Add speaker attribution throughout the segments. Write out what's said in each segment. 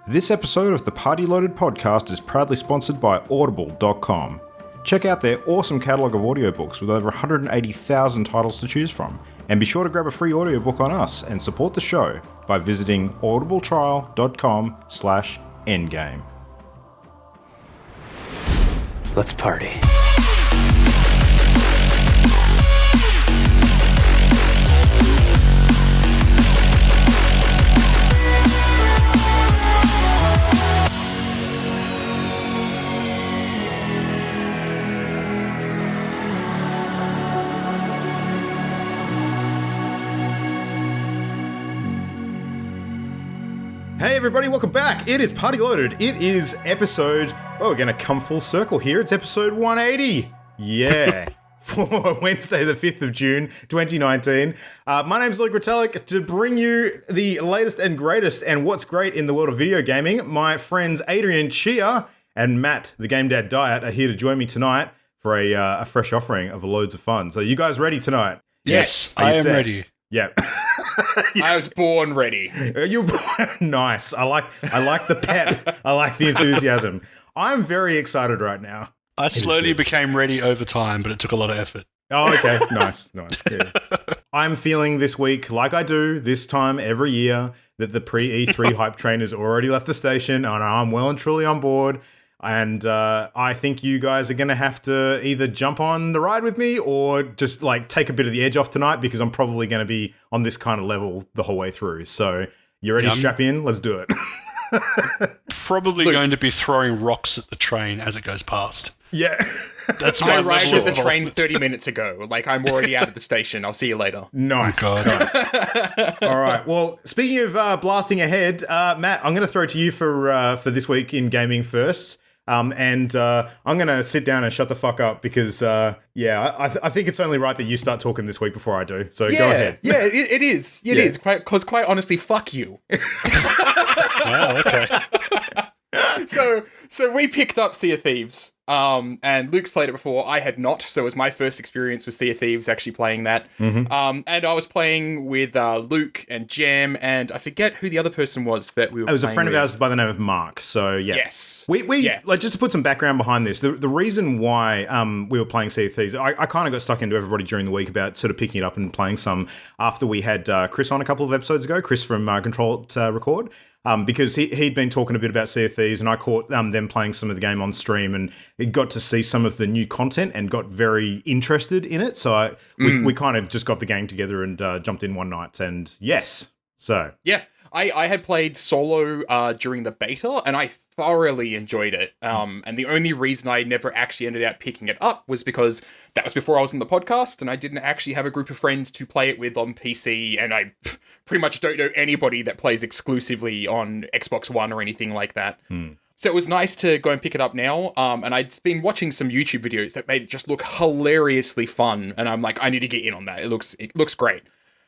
Speaker 1: This episode of the Party Loaded podcast is proudly sponsored by Audible.com. Check out their awesome catalogue of audiobooks with over 180,000 titles to choose from. And be sure to grab a free audiobook on us and support the show by visiting audibletrial.com/endgame.
Speaker 2: Let's party.
Speaker 1: Hey everybody, welcome back. It is Party Loaded. It is episode, we're going to come full circle here. It's episode 180. Yeah. For Wednesday, the 5th of June, 2019. My name's Luke Retallick to bring you the latest and greatest and what's great in the world of video gaming. My friends Adrian Chia and Matt, the Game Dad Diet, are here to join me tonight for a fresh offering of loads of fun. So you guys ready tonight?
Speaker 3: Yes, I am ready.
Speaker 1: Yeah.
Speaker 3: I was born ready.
Speaker 1: You're born nice. I like the pep. I like the enthusiasm. I'm very excited right now.
Speaker 3: I slowly became ready over time, but it took a lot of effort.
Speaker 1: Oh, okay. Nice. Yeah. I'm feeling this week, like I do this time every year, that the pre-E3 hype train has already left the station, and I'm well and truly on board. And I think you guys are going to have to either jump on the ride with me or just like take a bit of the edge off tonight, because I'm probably going to be on this kind of level the whole way through. So you ready to strap in? Let's do it.
Speaker 3: Probably going to be throwing rocks at the train as it goes past.
Speaker 1: Yeah.
Speaker 4: That's my I arrived at the train 30 minutes ago. Like, I'm already out of the station. I'll see you later.
Speaker 1: Nice.
Speaker 3: Oh,
Speaker 1: nice. All right. Well, speaking of blasting ahead, Matt, I'm going to throw it to you for this week in gaming first. I'm going to sit down and shut the fuck up because, I think it's only right that you start talking this week before I do. So go ahead.
Speaker 4: Yeah, it is. It is. Because quite honestly, fuck you.
Speaker 3: Wow, okay.
Speaker 4: So we picked up Sea of Thieves, and Luke's played it before. I had not, so it was my first experience with Sea of Thieves, actually playing that. Mm-hmm. And I was playing with Luke and Jam, and I forget who the other person was that we were playing with.
Speaker 1: It was a friend of ours by the name of Mark, so yeah.
Speaker 4: Yes.
Speaker 1: We like, just to put some background behind this, the reason why we were playing Sea of Thieves, I kind of got stuck into everybody during the week about sort of picking it up and playing some after we had Chris on a couple of episodes ago, Chris from Control Record. Because he'd been talking a bit about Sea of Thieves, and I caught them playing some of the game on stream, and got to see some of the new content and got very interested in it. So we kind of just got the gang together and jumped in one night, and yes. So
Speaker 4: yeah, I had played solo during the beta, and I thoroughly enjoyed it. And the only reason I never actually ended up picking it up was because that was before I was in the podcast, and I didn't actually have a group of friends to play it with on PC, and I pretty much don't know anybody that plays exclusively on Xbox One or anything like that. So it was nice to go and pick it up now, and I'd been watching some YouTube videos that made it just look hilariously fun, and I'm like, I need to get in on that. It looks great.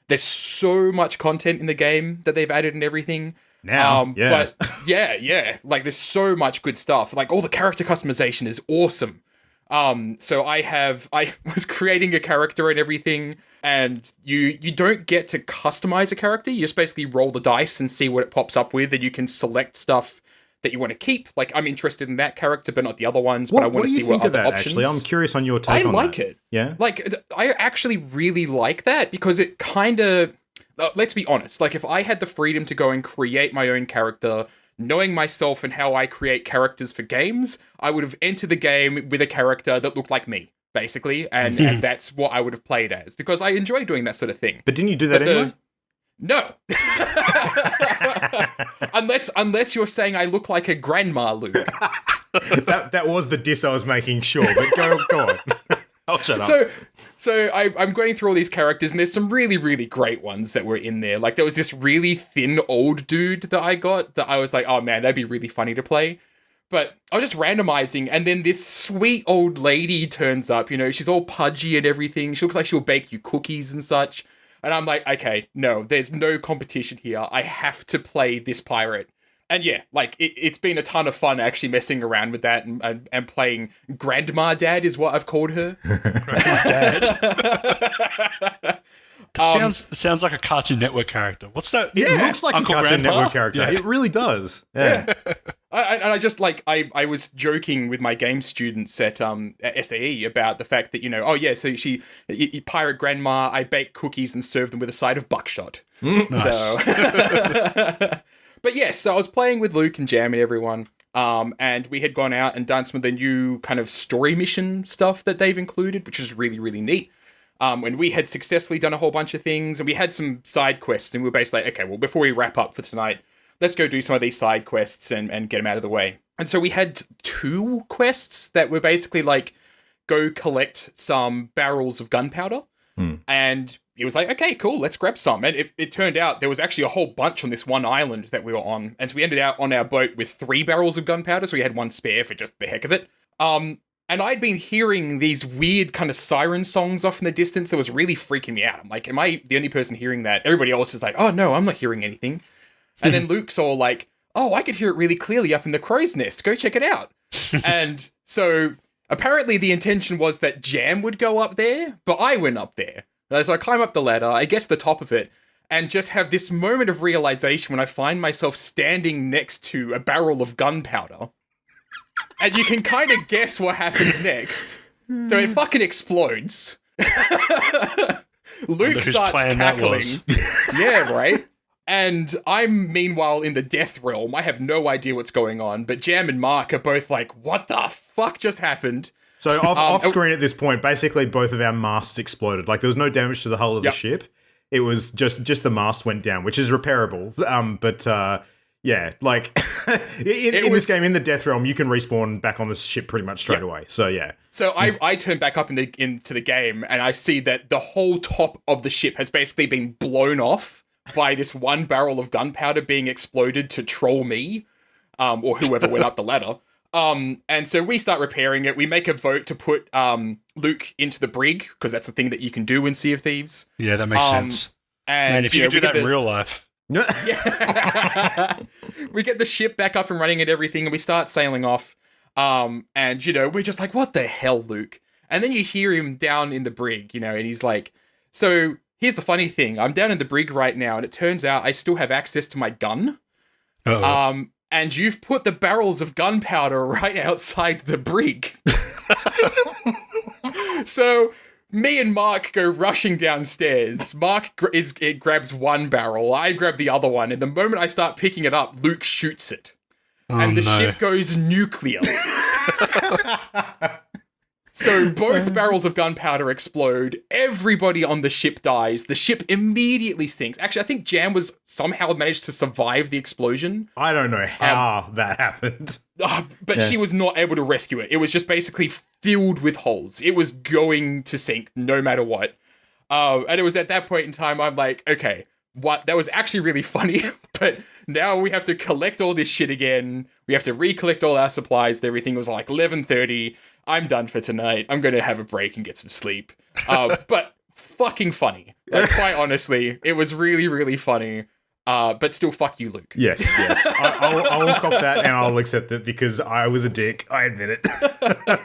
Speaker 4: There's so much content in the game that they've added and everything.
Speaker 1: Now,
Speaker 4: But yeah, like there's so much good stuff. Like all the character customization is awesome. So I was creating a character and everything, and you don't get to customize a character. You just basically roll the dice and see what it pops up with, and you can select stuff that you want to keep. Like, I'm interested in that character, but not the other ones. But I want to see what other options.
Speaker 1: Actually, I'm curious on your take on that. I
Speaker 4: like it.
Speaker 1: Yeah,
Speaker 4: like I actually really like that because it kind of. Let's be honest. Like, if I had the freedom to go and create my own character, knowing myself and how I create characters for games, I would have entered the game with a character that looked like me, basically, and that's what I would have played as, because I enjoy doing that sort of thing.
Speaker 1: But didn't you do that anyway?
Speaker 4: No. unless you're saying I look like a grandma, Luke.
Speaker 1: that was the diss I was making, sure, but go on. I'll shut up.
Speaker 4: So I'm going through all these characters, and there's some really, really great ones that were in there. Like, there was this really thin old dude that I got that I was like, oh man, that'd be really funny to play. But I was just randomizing, and then this sweet old lady turns up. You know, she's all pudgy and everything. She looks like she'll bake you cookies and such. And I'm like, okay, no, there's no competition here. I have to play this pirate. And yeah, like, it's been a ton of fun actually messing around with that and playing Grandma Dad is what I've called her.
Speaker 3: Grandma Dad. Sounds like a Cartoon Network character. What's that?
Speaker 1: It looks like
Speaker 3: Uncle
Speaker 1: a Cartoon
Speaker 3: Grandpa?
Speaker 1: Network character.
Speaker 3: Yeah.
Speaker 1: It really does. Yeah.
Speaker 4: I was joking with my game students at SAE about the fact that, so you pirate grandma, I bake cookies and serve them with a side of buckshot.
Speaker 3: Nice.
Speaker 4: So, but yes, so I was playing with Luke and Jam and everyone, and we had gone out and done some of the new kind of story mission stuff that they've included, which is really, really neat. When we had successfully done a whole bunch of things, and we had some side quests, and we were basically like, okay, well, before we wrap up for tonight, let's go do some of these side quests and get them out of the way. And so we had 2 quests that were basically like, go collect some barrels of gunpowder. And it was like, okay, cool, let's grab some. And it turned out there was actually a whole bunch on this one island that we were on. And so we ended out on our boat with 3 barrels of gunpowder, so we had 1 spare for just the heck of it. And I'd been hearing these weird kind of siren songs off in the distance that was really freaking me out. I'm like, am I the only person hearing that? Everybody else is like, oh no, I'm not hearing anything. And then Luke's all like, oh, I could hear it really clearly up in the crow's nest. Go check it out. And so apparently the intention was that Jam would go up there, but I went up there. So I climb up the ladder, I get to the top of it, and just have this moment of realization when I find myself standing next to a barrel of gunpowder. And you can kind of guess what happens next. So it fucking explodes. Luke starts cackling. Yeah, right? And I'm, meanwhile, in the death realm. I have no idea what's going on. But Jam and Mark are both like, what the fuck just happened?
Speaker 1: So off screen at this point, basically both of our masts exploded. Like there was no damage to the hull of the ship. It was just the mast went down, which is repairable. Yeah, like in this game, in the Death Realm, you can respawn back on the ship pretty much straight away. So yeah.
Speaker 4: So I turn back up into the game and I see that the whole top of the ship has basically been blown off by this 1 barrel of gunpowder being exploded to troll me, or whoever went up the ladder. And so we start repairing it. We make a vote to put Luke into the brig because that's a thing that you can do in Sea of Thieves.
Speaker 3: Yeah, that makes sense.
Speaker 4: And
Speaker 3: if you could do that in real life.
Speaker 4: Yeah. We get the ship back up and running and everything, and we start sailing off. And we're just like, what the hell, Luke? And then you hear him down in the brig, and he's like, so here's the funny thing. I'm down in the brig right now, and it turns out I still have access to my gun.
Speaker 3: Uh-oh.
Speaker 4: And you've put the barrels of gunpowder right outside the brig. So me and Mark go rushing downstairs. Mark grabs 1 barrel. I grab the other one. And the moment I start picking it up, Luke shoots it. And the ship goes nuclear. So both barrels of gunpowder explode. Everybody on the ship dies. The ship immediately sinks. Actually, I think Jam was somehow managed to survive the explosion.
Speaker 1: I don't know how that happened.
Speaker 4: But she was not able to rescue it. It was just basically filled with holes. It was going to sink no matter what. And it was at that point in time, I'm like, okay, what? That was actually really funny. But now we have to collect all this shit again. We have to recollect all our supplies and everything. It was like 11:30. I'm done for tonight. I'm going to have a break and get some sleep. But fucking funny. Like, quite honestly, it was really, really funny. But still, fuck you, Luke.
Speaker 1: Yes. I'll cop that and I'll accept it because I was a dick. I admit it.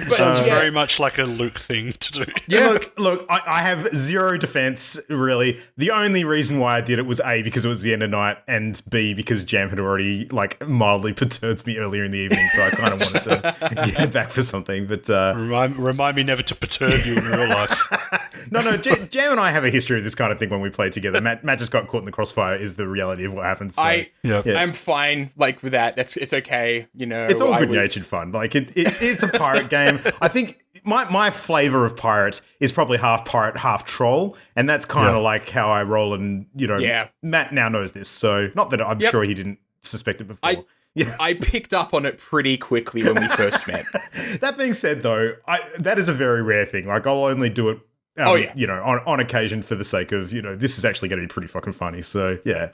Speaker 3: Sounds very much like a Luke thing to do.
Speaker 1: Yeah. Look, I have zero defense, really. The only reason why I did it was A, because it was the end of night, and B, because Jam had already, mildly perturbed me earlier in the evening, so I kind of wanted to get back for something. But
Speaker 3: Remind me never to perturb you in real life.
Speaker 1: No, Jam and I have a history of this kind of thing when we play together. Matt just got caught in the crossfire is the reality of what happened. So,
Speaker 4: I'm fine, with that. It's okay,
Speaker 1: It's all good-natured fun. It's a pirate game. I think my flavor of pirate is probably half pirate, half troll, and that's kind of like how I roll. And Matt now knows this, so not that I'm sure he didn't suspect it before.
Speaker 4: I picked up on it pretty quickly when we first met.
Speaker 1: That being said, though, that is a very rare thing. I'll only do it. On occasion for the sake of, this is actually going to be pretty fucking funny. So, yeah.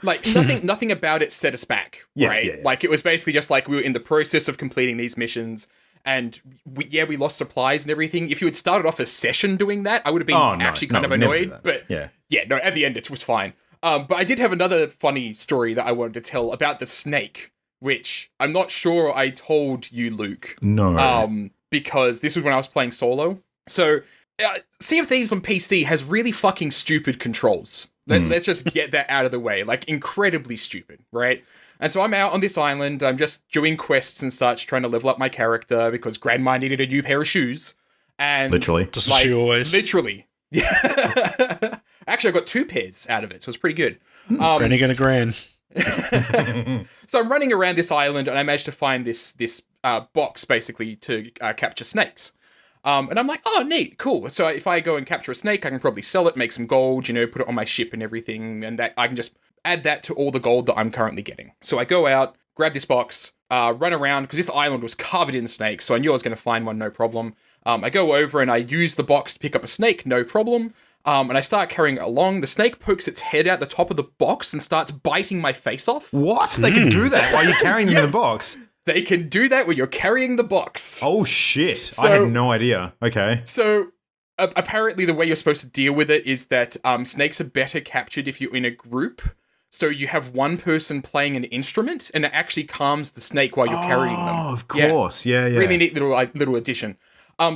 Speaker 4: Nothing about it set us back, right? Yeah. It was basically just we were in the process of completing these missions. And we lost supplies and everything. If you had started off a session doing that, I would have been kind of annoyed. But at the end it was fine. But I did have another funny story that I wanted to tell about the snake, which I'm not sure I told you, Luke.
Speaker 1: No.
Speaker 4: Because this was when I was playing solo. So Sea of Thieves on PC has really fucking stupid controls. Let's just get that out of the way. Like, incredibly stupid, right? And so I'm out on this island. I'm just doing quests and such, trying to level up my character because Grandma needed a new pair of shoes. And
Speaker 1: Literally.
Speaker 3: Doesn't she always?
Speaker 4: Literally. Yeah. Actually, I got 2 pairs out of it, so it's pretty good.
Speaker 3: Granny gonna gran.
Speaker 4: So I'm running around this island, and I managed to find this box, basically, to capture snakes. And I'm like, oh, neat, cool. So if I go and capture a snake, I can probably sell it, make some gold, put it on my ship and everything, and that I can just add that to all the gold that I'm currently getting. So I go out, grab this box, run around, because this island was covered in snakes, so I knew I was going to find one, no problem. I go over and I use the box to pick up a snake, no problem. And I start carrying it along. The snake pokes its head out the top of the box and starts biting my face off.
Speaker 1: What? They can do that while you're carrying them in the box?
Speaker 4: They can do that when you're carrying the box.
Speaker 1: Oh, shit. I had no idea. Okay.
Speaker 4: So, apparently the way you're supposed to deal with it is that snakes are better captured if you're in a group. So you have one person playing an instrument, and it actually calms the snake while you're carrying them.
Speaker 1: Oh, of course. Yeah.
Speaker 4: Really neat little addition.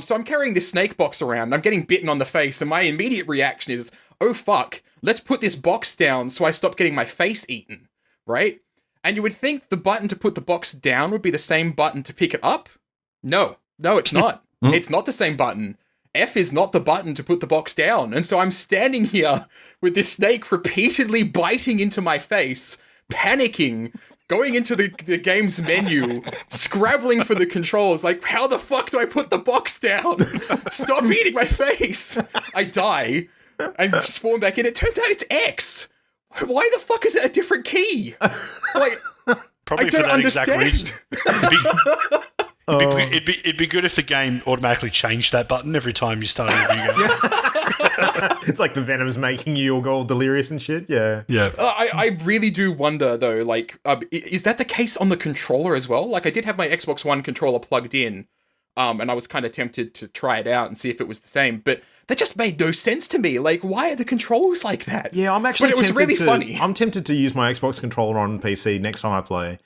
Speaker 4: So I'm carrying this snake box around, and I'm getting bitten on the face, and my immediate reaction is, oh fuck, let's put this box down so I stop getting my face eaten, right? And you would think the button to put the box down would be the same button to pick it up. No, it's not. It's not the same button. F is not the button to put the box down. And so I'm standing here with this snake repeatedly biting into my face, panicking, going into the game's menu, scrabbling for the controls, like, how the fuck do I put the box down? Stop eating my face! I die, and spawn back in. It turns out it's X! Why the fuck is it a different key? Like,
Speaker 3: Probably
Speaker 4: I don't
Speaker 3: for that
Speaker 4: understand.
Speaker 3: exact reason. It'd be good if the game automatically changed that button every time you started a new game.
Speaker 1: It's like the Venom's making you all go all delirious and shit. Yeah.
Speaker 3: Yeah.
Speaker 4: I really do wonder, though, like, is that the case on the controller as well? Like, I did have my Xbox One controller plugged in, and I was kind of tempted to try it out and see if it was the same, but that just made no sense to me. Like, why are the controls like that?
Speaker 1: Yeah, I'm actually
Speaker 4: But it was really funny.
Speaker 1: I'm tempted to use my Xbox controller on PC next time I play.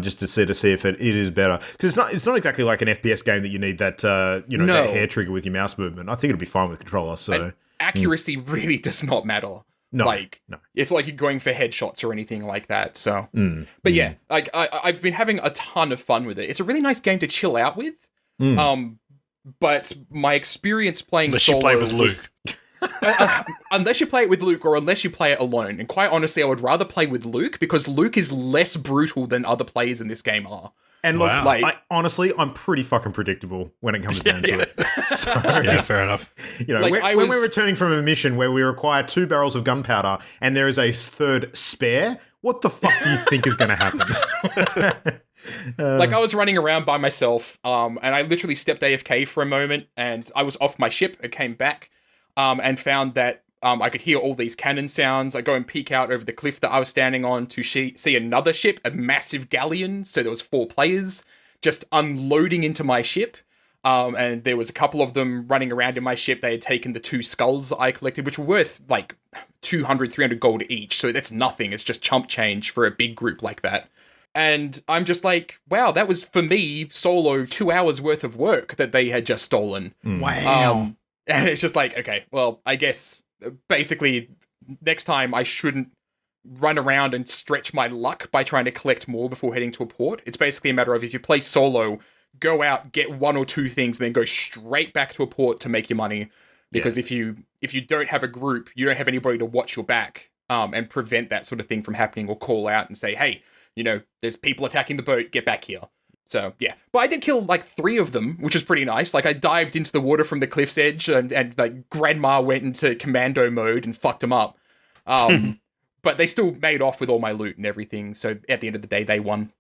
Speaker 1: Just to see if it is better, because it's not exactly like an FPS game that you need that that hair trigger with your mouse movement. I think it'll be fine with controller. So
Speaker 4: and accuracy really does not matter.
Speaker 1: No,
Speaker 4: It's like you're going for headshots or anything like that. So, but yeah, like I've been having a ton of fun with it. It's a really nice game to chill out with. But my experience playing
Speaker 3: Unless
Speaker 4: solo
Speaker 3: you play with Luke.
Speaker 4: Unless you play it with Luke, or unless you play it alone. And quite honestly, I would rather play with Luke, because Luke is less brutal than other players in this game are.
Speaker 1: And look,
Speaker 3: Wow.
Speaker 1: honestly, I'm pretty fucking predictable when it comes down to it. So,
Speaker 3: Yeah, fair enough.
Speaker 1: when we're returning from a mission where we require 2 barrels of gunpowder and there is a third spare, what the fuck do you think is going to happen?
Speaker 4: Like, I was running around by myself, and I literally stepped AFK for a moment, and I was off my ship. I came back, and found that I could hear all these cannon sounds. I go and peek out over the cliff that I was standing on to see another ship, a massive galleon. So there was 4 players just unloading into my ship. And there was a couple of them running around in my ship. They had taken the 2 skulls that I collected, which were worth like 200, 300 gold each. So that's nothing. It's just chump change for a big group like that. And I'm just like, wow, that was, for me, solo, 2 hours worth of work that they had just stolen.
Speaker 1: Wow.
Speaker 4: And it's just like, okay, well, I guess basically next time I shouldn't run around and stretch my luck by trying to collect more before heading to a port. It's basically a matter of, if you play solo, go out, get 1 or 2 things, and then go straight back to a port to make your money. Because if you don't have a group, you don't have anybody to watch your back and prevent that sort of thing from happening, or call out and say, hey, there's people attacking the boat, get back here. So, yeah. But I did kill, like, 3 of them, which was pretty nice. Like, I dived into the water from the cliff's edge, and like, Grandma went into commando mode and fucked them up. But they still made off with all my loot and everything, so at the end of the day, they won.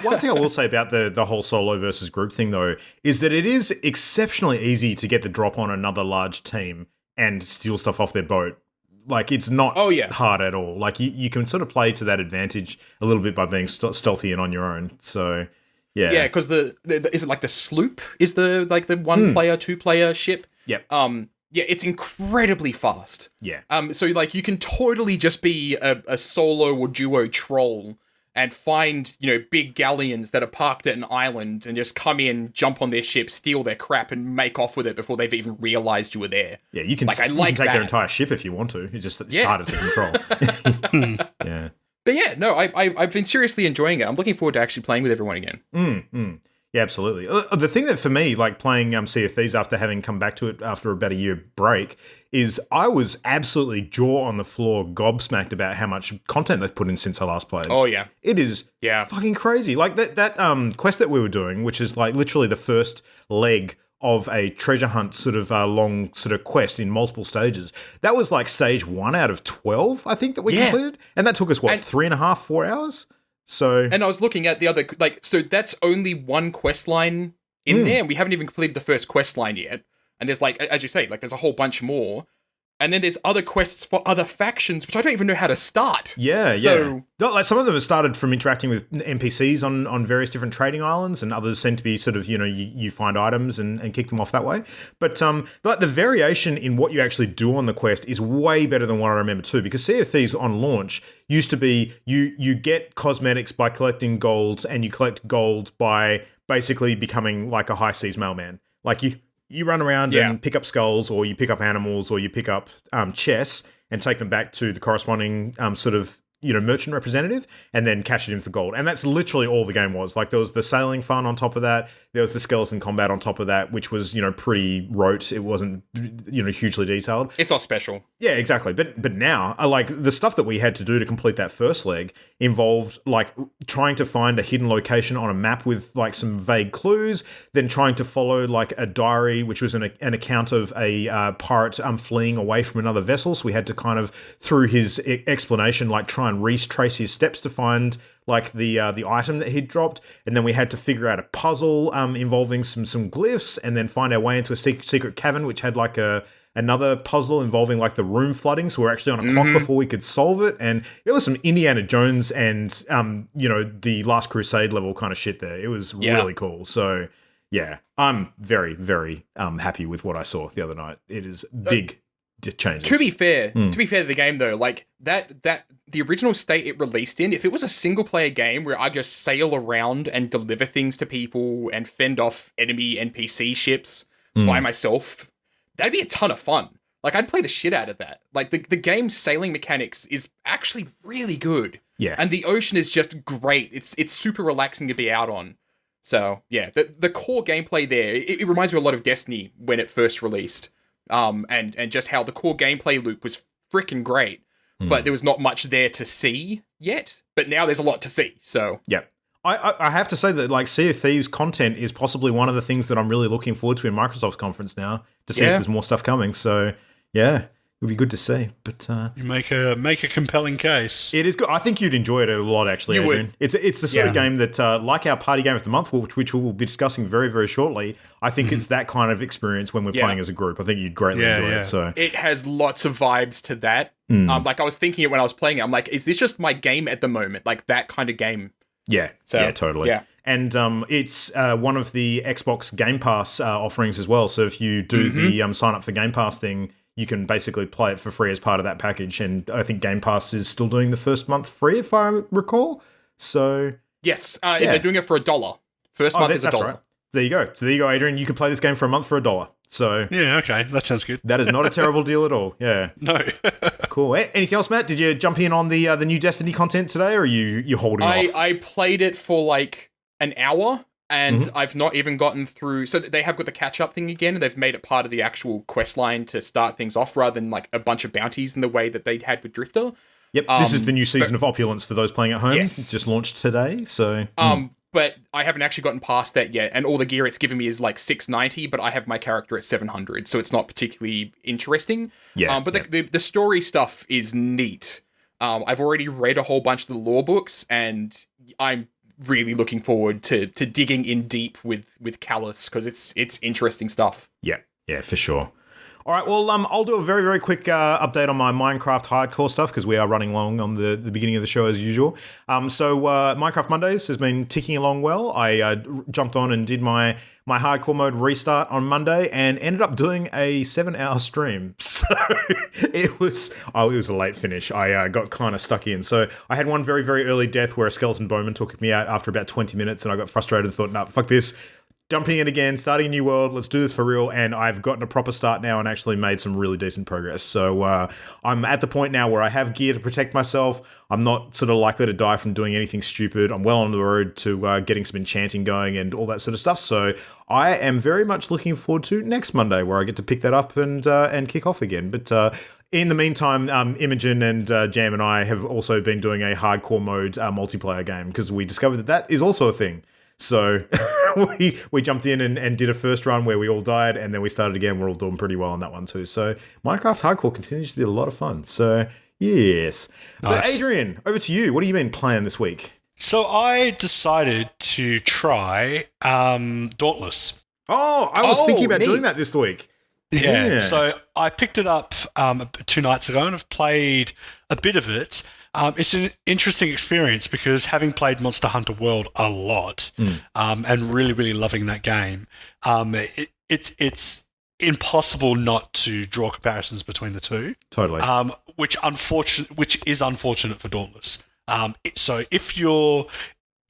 Speaker 1: One thing I will say about the whole solo versus group thing, though, is that it is exceptionally easy to get the drop on another large team and steal stuff off their boat. Like, it's not hard at all. Like, you can sort of play to that advantage a little bit by being stealthy and on your own, so... Yeah,
Speaker 4: yeah, because is it like the sloop is the 1-player, 2-player ship?
Speaker 1: Yep.
Speaker 4: Yeah, it's incredibly fast.
Speaker 1: Yeah.
Speaker 4: So like, you can totally just be a solo or duo troll and find, big galleons that are parked at an island and just come in, jump on their ship, steal their crap, and make off with it before they've even realized you were there.
Speaker 1: Yeah, you can, you can take their entire ship if you want to. It's harder to control. Yeah.
Speaker 4: But yeah, no, I've been seriously enjoying it. I'm looking forward to actually playing with everyone again.
Speaker 1: Yeah, absolutely. The thing that for me, like playing Sea of Thieves after having come back to it after about a year break, is I was absolutely jaw on the floor gobsmacked about how much content they've put in since I last played.
Speaker 4: Oh, yeah.
Speaker 1: It is fucking crazy. Like that quest that we were doing, which is like literally the first leg of a treasure hunt sort of long sort of quest in multiple stages. That was like stage 1 out of 12, I think, that we completed. And that took us, 3.5, 4 hours? So,
Speaker 4: and I was looking at the other, so that's only one quest line in there. We haven't even completed the first quest line yet. And there's as you say, there's a whole bunch more. And then there's other quests for other factions, which I don't even know how to start.
Speaker 1: Yeah. Like some of them have started from interacting with NPCs on various different trading islands, and others seem to be sort of, you find items and kick them off that way. But like the variation in what you actually do on the quest is way better than what I remember too, because Sea of Thieves on launch used to be you get cosmetics by collecting golds, and you collect gold by basically becoming like a high seas mailman. Like you run around and pick up skulls, or you pick up animals, or you pick up chests and take them back to the corresponding sort of, merchant representative, and then cash it in for gold. And that's literally all the game was. Like there was the sailing fun on top of that. There was the skeleton combat on top of that, which was, pretty rote. It wasn't, hugely detailed.
Speaker 4: It's all special.
Speaker 1: Yeah, exactly. But now, like the stuff that we had to do to complete that first leg involved like trying to find a hidden location on a map with like some vague clues, then trying to follow like a diary, which was an account of a pirate fleeing away from another vessel. So we had to kind of, through his explanation, like try and retrace his steps to find like the item that he'd dropped, and then we had to figure out a puzzle involving some glyphs, and then find our way into a secret cavern which had like another puzzle involving like the room flooding, so we're actually on a clock before we could solve it. And it was some Indiana Jones and the Last Crusade level kind of shit there. It was really cool. So yeah, I'm very, very happy with what I saw the other night. It is big changes.
Speaker 4: To be fair to the game though, like that the original state it released in, if it was a single player game where I just sail around and deliver things to people and fend off enemy NPC ships by myself, that'd be a ton of fun. Like I'd play the shit out of that. Like the game's sailing mechanics is actually really good.
Speaker 1: Yeah.
Speaker 4: And the ocean is just great. It's super relaxing to be out on. So yeah, the core gameplay there, it reminds me a lot of Destiny when it first released. And just how the core gameplay loop was freaking great, but there was not much there to see yet. But now there's a lot to see. So
Speaker 1: yeah, I have to say that like Sea of Thieves content is possibly one of the things that I'm really looking forward to in Microsoft's conference now to see if there's more stuff coming. So yeah, it'll be good to see. But
Speaker 3: you make a compelling case.
Speaker 1: It is good. I think you'd enjoy it a lot, actually, Adrian. It's the sort of game that, like our party game of the month, which we'll be discussing very, very shortly. I think it's that kind of experience when we're playing as a group. I think you'd greatly enjoy it. So
Speaker 4: it has lots of vibes to that. Like I was thinking it when I was playing it. I'm like, is this just my game at the moment? Like that kind of game.
Speaker 1: Yeah. So, yeah, totally.
Speaker 4: Yeah.
Speaker 1: And it's one of the Xbox Game Pass offerings as well. So if you do the sign up for Game Pass thing, you can basically play it for free as part of that package. And I think Game Pass is still doing the first month free, if I recall. So
Speaker 4: yes, they're doing it for $1. First month is $1. Right.
Speaker 1: There you go. So there you go, Adrian. You can play this game for a month for $1. So
Speaker 3: yeah, okay, that sounds good.
Speaker 1: That is not a terrible deal at all. Yeah.
Speaker 3: No.
Speaker 1: Cool. Anything else, Matt? Did you jump in on the new Destiny content today, or are you holding off?
Speaker 4: I played it for like an hour. And I've not even gotten through... So they have got the catch-up thing again, and they've made it part of the actual quest line to start things off, rather than like a bunch of bounties in the way that they had with Drifter.
Speaker 1: Yep, this is the new season of Opulence for those playing at home. Yes. It's just launched today, so...
Speaker 4: But I haven't actually gotten past that yet, and all the gear it's given me is like 690, but I have my character at 700, so it's not particularly interesting.
Speaker 1: Yeah.
Speaker 4: But the story stuff is neat. I've already read a whole bunch of the lore books, and I'm really looking forward to digging in deep with Callus, because it's interesting stuff.
Speaker 1: Yeah, for sure. All right, well, I'll do a very, very quick update on my Minecraft hardcore stuff because we are running long on the beginning of the show as usual. So Minecraft Mondays has been ticking along well. I jumped on and did my hardcore mode restart on Monday and ended up doing a 7-hour stream. So it was a late finish. I got kind of stuck in. So I had one very, very early death where a skeleton bowman took me out after about 20 minutes and I got frustrated and thought, nah, fuck this. Jumping in again, starting a new world, let's do this for real, and I've gotten a proper start now and actually made some really decent progress. So I'm at the point now where I have gear to protect myself. I'm not sort of likely to die from doing anything stupid. I'm well on the road to getting some enchanting going and all that sort of stuff. So I am very much looking forward to next Monday where I get to pick that up and kick off again. But in the meantime, Imogen and Jam and I have also been doing a hardcore mode multiplayer game because we discovered that is also a thing. So we jumped in and did a first run where we all died, and then we started again. We're all doing pretty well on that one too. So Minecraft Hardcore continues to be a lot of fun. So yes. Nice. But Adrian, over to you. What have you been playing this week?
Speaker 3: So I decided to try Dauntless.
Speaker 1: Oh, I was thinking about doing that this week.
Speaker 3: Yeah, so I picked it up 2 nights ago and I've played a bit of it. It's an interesting experience because having played Monster Hunter World a lot and really, really loving that game, it's impossible not to draw comparisons between the two.
Speaker 1: Totally.
Speaker 3: Which is unfortunate for Dauntless. So if you're,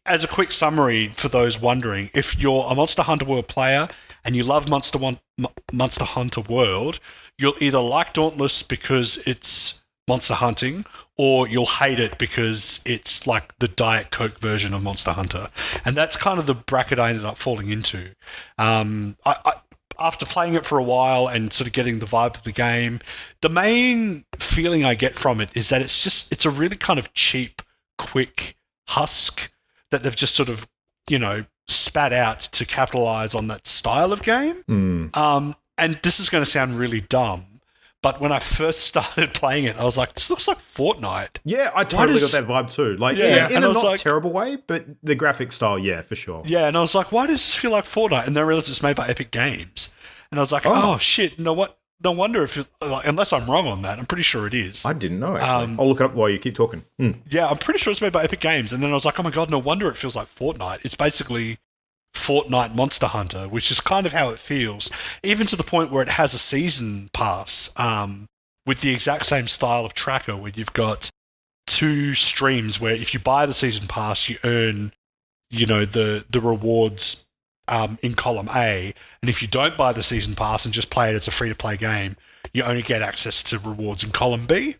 Speaker 3: as a quick summary for those wondering, if you're a Monster Hunter World player and you love Monster Hunter World, you'll either like Dauntless because it's monster hunting, or you'll hate it because it's like the Diet Coke version of Monster Hunter. And that's kind of the bracket I ended up falling into. After playing it for a while and sort of getting the vibe of the game, the main feeling I get from it is that it's a really kind of cheap, quick husk that they've just sort of, spat out to capitalize on that style of game. And this is going to sound really dumb, but when I first started playing it, I was like, this looks like Fortnite.
Speaker 1: Yeah, I totally got that vibe too. Like, in a not terrible way, but the graphic style, yeah, for sure.
Speaker 3: Yeah, and I was like, why does this feel like Fortnite? And then I realized it's made by Epic Games. And I was like, oh shit, no wonder if, unless I'm wrong on that, I'm pretty sure it is.
Speaker 1: I didn't know, actually. I'll look it up while you keep talking.
Speaker 3: Yeah, I'm pretty sure it's made by Epic Games. And then I was like, oh my God, no wonder it feels like Fortnite. It's basically Fortnite Monster Hunter, which is kind of how it feels, even to the point where it has a season pass with the exact same style of tracker where you've got 2 streams where if you buy the season pass, you earn, the rewards in column A, and if you don't buy the season pass and just play it as a free-to-play game, you only get access to rewards in column B.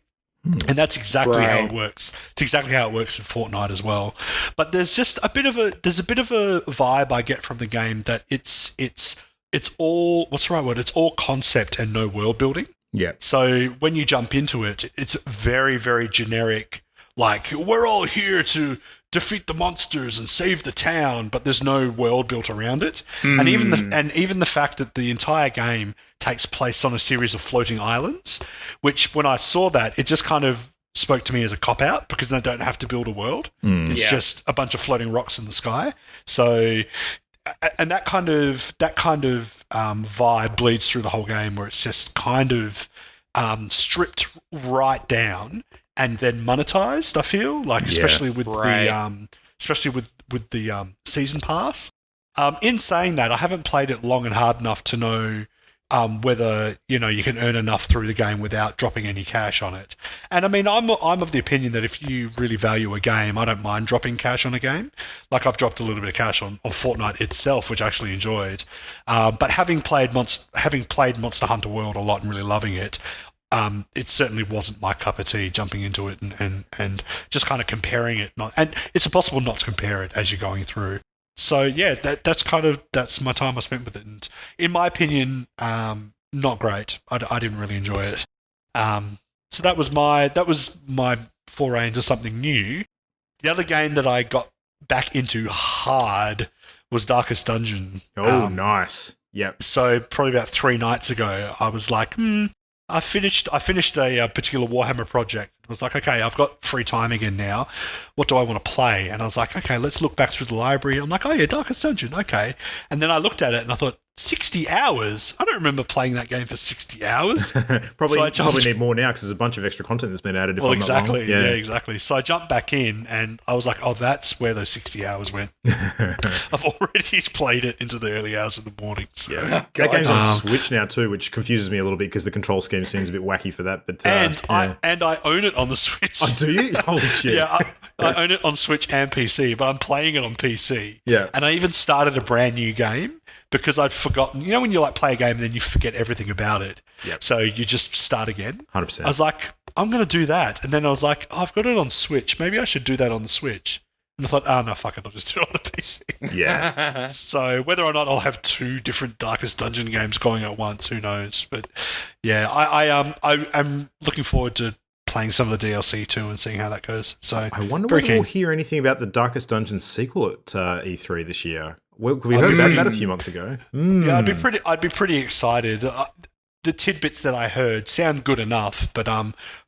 Speaker 3: And that's exactly how it works. It's exactly how it works in Fortnite as well. But there's just a bit of a vibe I get from the game that it's all, what's the right word? It's all concept and no world building.
Speaker 1: Yeah.
Speaker 3: So when you jump into it, it's very, very generic. Like, we're all here to defeat the monsters and save the town, but there's no world built around it. And even the fact that the entire game takes place on a series of floating islands, which when I saw that, it just kind of spoke to me as a cop-out because they don't have to build a world. It's just a bunch of floating rocks in the sky. So, and that kind of vibe bleeds through the whole game, where it's just kind of stripped right down and then monetized. I feel like, especially with the season pass. In saying that, I haven't played it long and hard enough to know whether you can earn enough through the game without dropping any cash on it. And I mean, I'm of the opinion that if you really value a game, I don't mind dropping cash on a game. Like, I've dropped a little bit of cash on Fortnite itself, which I actually enjoyed. But having played Monster Hunter World a lot and really loving it, it certainly wasn't my cup of tea jumping into it and just kind of comparing it. And it's impossible not to compare it as you're going through. So yeah, that's my time I spent with it. And in my opinion, not great. I didn't really enjoy it. So that was my foray into something new. The other game that I got back into hard was Darkest Dungeon.
Speaker 1: Oh, nice. Yep.
Speaker 3: So probably about 3 nights ago, I was like, I finished a particular Warhammer project. I was like, okay, I've got free time again now. What do I want to play? And I was like, okay, let's look back through the library. I'm like, oh yeah, Darkest Dungeon, okay. And then I looked at it and I thought, 60 hours? I don't remember playing that game for 60 hours.
Speaker 1: Probably need more now because there's a bunch of extra content that's been added.
Speaker 3: Exactly. Yeah, exactly. So I jumped back in and I was like, oh, that's where those 60 hours went. I've already played it into the early hours of the morning. So.
Speaker 1: Yeah. That game's on Switch now too, which confuses me a little bit because the control scheme seems a bit wacky for that. But
Speaker 3: I own it on the Switch.
Speaker 1: Oh, do you? Holy shit.
Speaker 3: Yeah, I own it on Switch and PC, but I'm playing it on PC.
Speaker 1: Yeah.
Speaker 3: And I even started a brand new game because I'd forgotten. You know when you like play a game and then you forget everything about it?
Speaker 1: Yep.
Speaker 3: So you just start again?
Speaker 1: 100%.
Speaker 3: I was like, I'm going to do that. And then I was like, oh, I've got it on Switch. Maybe I should do that on the Switch. And I thought, oh, no, fuck it. I'll just do it on the PC.
Speaker 1: Yeah.
Speaker 3: So whether or not I'll have 2 different Darkest Dungeon games going at once, who knows? But yeah, I'm looking forward to playing some of the DLC too and seeing how that goes. So
Speaker 1: I wonder whether we'll hear anything about the Darkest Dungeon sequel at E3 this year. We heard about that a few months ago.
Speaker 3: Yeah, I'd be pretty excited. The tidbits that I heard sound good enough, but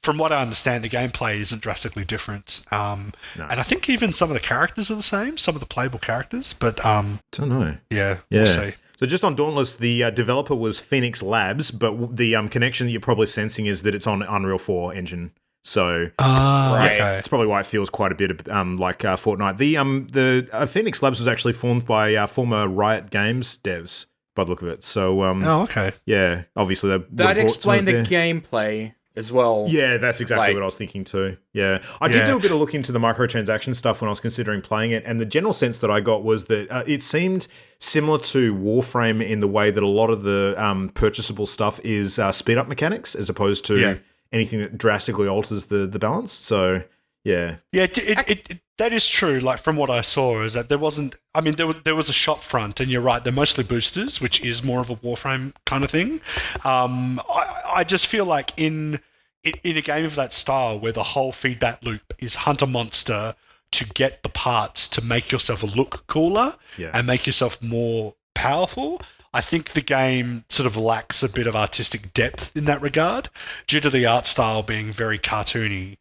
Speaker 3: from what I understand, the gameplay isn't drastically different. No. And I think even some of the characters are the same, some of the playable characters. But
Speaker 1: don't know.
Speaker 3: Yeah, we'll see.
Speaker 1: So just on Dauntless, the developer was Phoenix Labs, but the connection that you're probably sensing is that it's on Unreal 4 engine. So
Speaker 3: okay.
Speaker 1: That's probably why it feels quite a bit like Fortnite. The Phoenix Labs was actually formed by former Riot Games devs, by the look of it. So
Speaker 3: okay.
Speaker 1: Yeah, obviously
Speaker 4: that explained the gameplay as well.
Speaker 1: Yeah, that's exactly what I was thinking too. Yeah, I did do a bit of look into the microtransaction stuff when I was considering playing it, and the general sense that I got was that it seemed similar to Warframe in the way that a lot of the purchasable stuff is speed up mechanics as opposed to anything that drastically alters the balance. So yeah,
Speaker 3: that is true. Like from what I saw, is that there wasn't. I mean, there was a shop front, and you're right. They're mostly boosters, which is more of a Warframe kind of thing. I just feel like in a game of that style, where the whole feedback loop is hunt a monster to get the parts to make yourself look cooler and make yourself more powerful. I think the game sort of lacks a bit of artistic depth in that regard, due to the art style being very cartoony.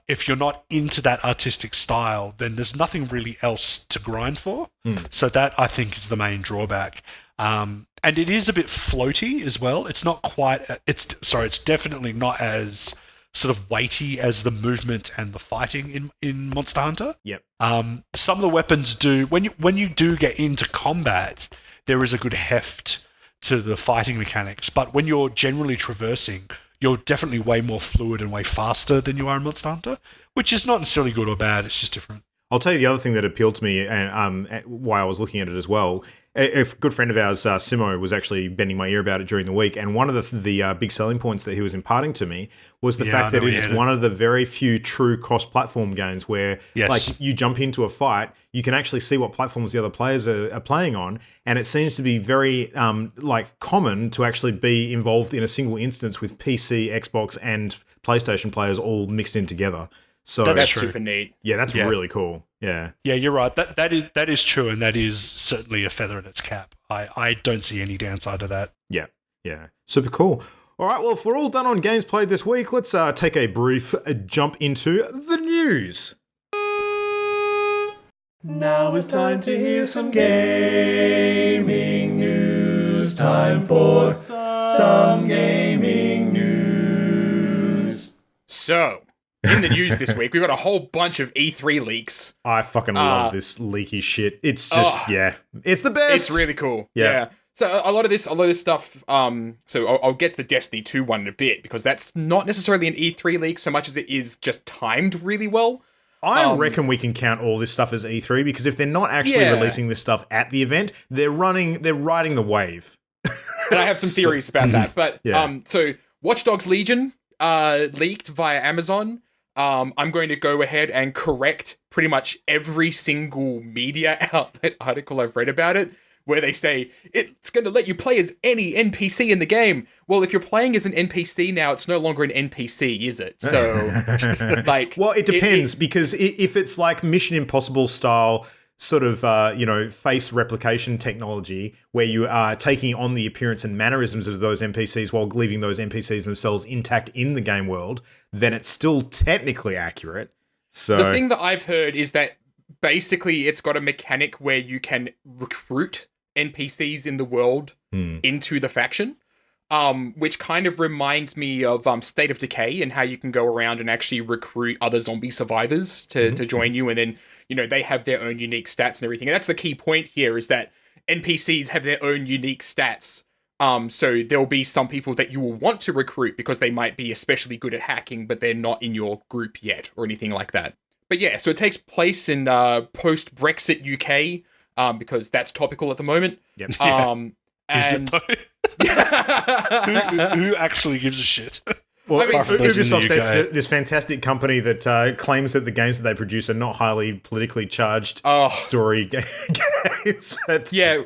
Speaker 3: If you're not into that artistic style, then there's nothing really else to grind for. So that, I think, is the main drawback. And it is a bit floaty as well. It's not quite... It's definitely not as sort of weighty as the movement and the fighting in Monster Hunter.
Speaker 1: Yep.
Speaker 3: Some of the weapons do... When you do get into combat, there is a good heft to the fighting mechanics. But when you're generally traversing, you're definitely way more fluid and way faster than you are in Monster Hunter, which is not necessarily good or bad. It's just different.
Speaker 1: I'll tell you the other thing that appealed to me and why I was looking at it as well. A good friend of ours, Simo, was actually bending my ear about it during the week, and one of the big selling points that he was imparting to me was the fact that it is one of the very few true cross-platform games where, like, you jump into a fight, you can actually see what platforms the other players are playing on, and it seems to be very common to actually be involved in a single instance with PC, Xbox, and PlayStation players all mixed in together. So
Speaker 4: that's super neat.
Speaker 1: Yeah, that's really cool. Yeah.
Speaker 3: Yeah, you're right. That is true, and that is certainly a feather in its cap. I don't see any downside to that.
Speaker 1: Yeah. Yeah. Super cool. All right, well, if we're all done on games played this week, let's take a brief jump into the news.
Speaker 5: Now it's time to hear some gaming news. Time for some gaming news.
Speaker 4: So, in the news this week, we've got a whole bunch of E3 leaks.
Speaker 1: I fucking love this leaky shit. It's just, it's the best.
Speaker 4: It's really cool. Yeah. So a lot of this stuff, so I'll get to the Destiny 2 one in a bit, because that's not necessarily an E3 leak so much as it is just timed really well.
Speaker 1: I reckon we can count all this stuff as E3, because if they're not actually releasing this stuff at the event, they're riding the wave.
Speaker 4: And I have some theories about that. But so Watch Dogs Legion leaked via Amazon. I'm going to go ahead and correct pretty much every single media outlet article I've read about it, where they say it's going to let you play as any NPC in the game. Well, if you're playing as an NPC now, it's no longer an NPC, is it? So,
Speaker 1: well, it depends, because if it's like Mission Impossible style sort of, face replication technology, where you are taking on the appearance and mannerisms of those NPCs while leaving those NPCs themselves intact in the game world, then it's still technically accurate. So
Speaker 4: the thing that I've heard is that basically it's got a mechanic where you can recruit NPCs in the world into the faction. Which kind of reminds me of State of Decay and how you can go around and actually recruit other zombie survivors to join you, and then they have their own unique stats and everything. And that's the key point here, is that NPCs have their own unique stats. So there'll be some people that you will want to recruit because they might be especially good at hacking, but they're not in your group yet or anything like that. But yeah, so it takes place in post-Brexit UK, because that's topical at the moment.
Speaker 1: Yep.
Speaker 3: Is it though? who actually gives a shit?
Speaker 1: Well,
Speaker 3: I mean,
Speaker 1: Ubisoft's this fantastic company that claims that the games that they produce are not highly politically charged story games. But,
Speaker 4: yeah.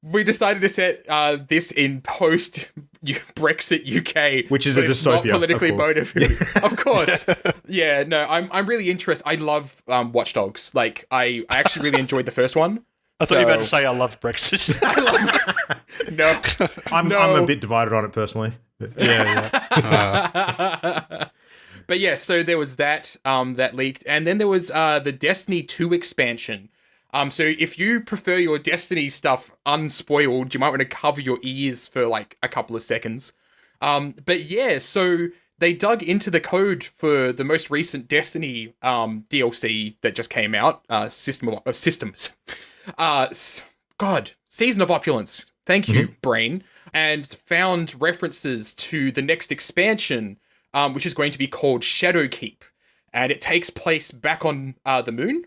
Speaker 1: We
Speaker 4: decided to set this in post-Brexit UK,
Speaker 1: which is a dystopia,
Speaker 4: not politically motivated. Of course.
Speaker 1: Yeah.
Speaker 4: No, I'm really interested. I love Watch Dogs. Like, I actually really enjoyed the first one.
Speaker 3: I thought you were about to say I love Brexit.
Speaker 4: No.
Speaker 1: I'm a bit divided on it personally.
Speaker 3: Yeah.
Speaker 4: But yeah, so there was that that leaked, and then there was the Destiny 2 expansion. So if you prefer your Destiny stuff unspoiled, you might want to cover your ears for like a couple of seconds. But yeah, so they dug into the code for the most recent Destiny DLC that just came out, Systems. Season of Opulence. Thank you, brain. And found references to the next expansion, which is going to be called Shadowkeep. And it takes place back on the moon.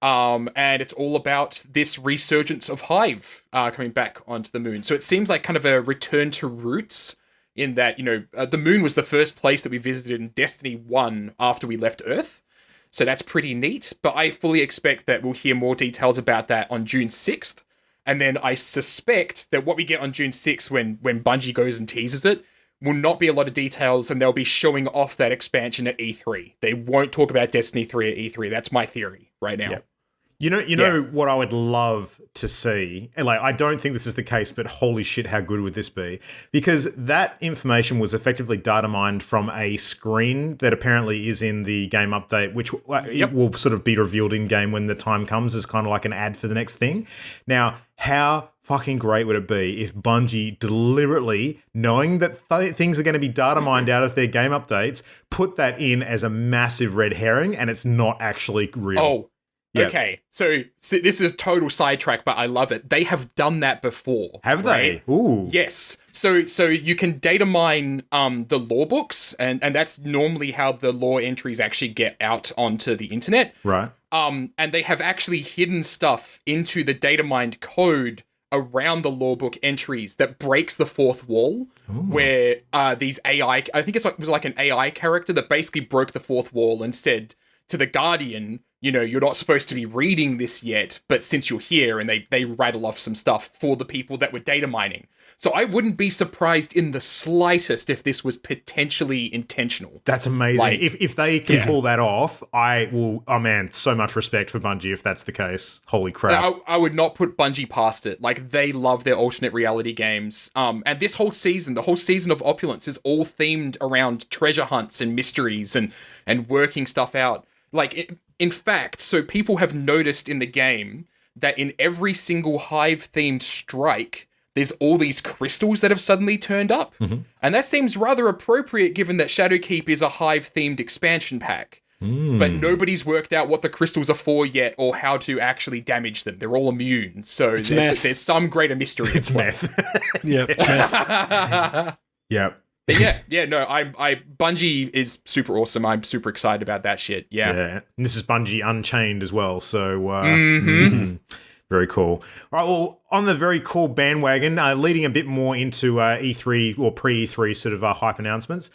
Speaker 4: And it's all about this resurgence of Hive coming back onto the moon. So it seems like kind of a return to roots, in that, the moon was the first place that we visited in Destiny 1 after we left Earth. So that's pretty neat. But I fully expect that we'll hear more details about that on June 6th. And then I suspect that what we get on June 6th when Bungie goes and teases it will not be a lot of details, and they'll be showing off that expansion at E3. They won't talk about Destiny 3 at E3. That's my theory right now.
Speaker 1: Yeah. You know what I would love to see, and like I don't think this is the case, but holy shit, how good would this be? Because that information was effectively data mined from a screen that apparently is in the game update, which it will sort of be revealed in game when the time comes, as kind of like an ad for the next thing. Now, how fucking great would it be if Bungie deliberately, knowing that things are going to be data mined out of their game updates, put that in as a massive red herring and it's not actually real?
Speaker 4: Oh. Yep. Okay, so this is a total sidetrack, but I love it. They have done that before.
Speaker 1: Have
Speaker 4: right?
Speaker 1: they? Ooh.
Speaker 4: Yes. So you can data mine the lore books, and that's normally how the lore entries actually get out onto the internet.
Speaker 1: Right.
Speaker 4: And they have actually hidden stuff into the data mined code around the lore book entries that breaks the fourth wall. Ooh. Where these AI, I think it was like an AI character that basically broke the fourth wall and said to the Guardian, you're not supposed to be reading this yet, but since you're here, and they rattle off some stuff for the people that were data mining. So I wouldn't be surprised in the slightest if this was potentially intentional.
Speaker 1: That's amazing.
Speaker 4: Like,
Speaker 1: if they can pull that off, I will, so much respect for Bungie if that's the case. Holy crap.
Speaker 4: I would not put Bungie past it. Like, they love their alternate reality games. And this whole season, the whole season of Opulence is all themed around treasure hunts and mysteries and working stuff out. Like, in fact, so people have noticed in the game that in every single Hive-themed strike, there's all these crystals that have suddenly turned up. Mm-hmm. And that seems rather appropriate given that Shadowkeep is a Hive-themed expansion pack. But nobody's worked out what the crystals are for yet or how to actually damage them. They're all immune. So there's some greater mystery.
Speaker 1: It's meth.
Speaker 3: Yep, it's meth.
Speaker 1: Yep.
Speaker 4: But Bungie is super awesome. I'm super excited about that shit. Yeah.
Speaker 1: And this is Bungie Unchained as well. So, very cool. All right, well, on the very cool bandwagon, leading a bit more into E3 or pre-E3 sort of hype announcements,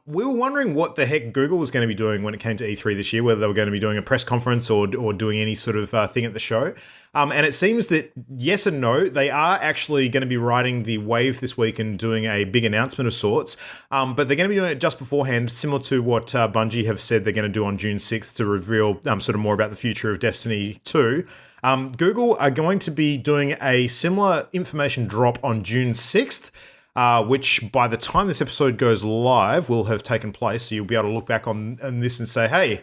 Speaker 1: we were wondering what the heck Google was going to be doing when it came to E3 this year, whether they were going to be doing a press conference or doing any sort of thing at the show. And it seems that yes and no, they are actually going to be riding the wave this week and doing a big announcement of sorts. But they're going to be doing it just beforehand, similar to what Bungie have said they're going to do on June 6th to reveal sort of more about the future of Destiny 2. Google are going to be doing a similar information drop on June 6th, which by the time this episode goes live will have taken place. So you'll be able to look back on this and say, hey,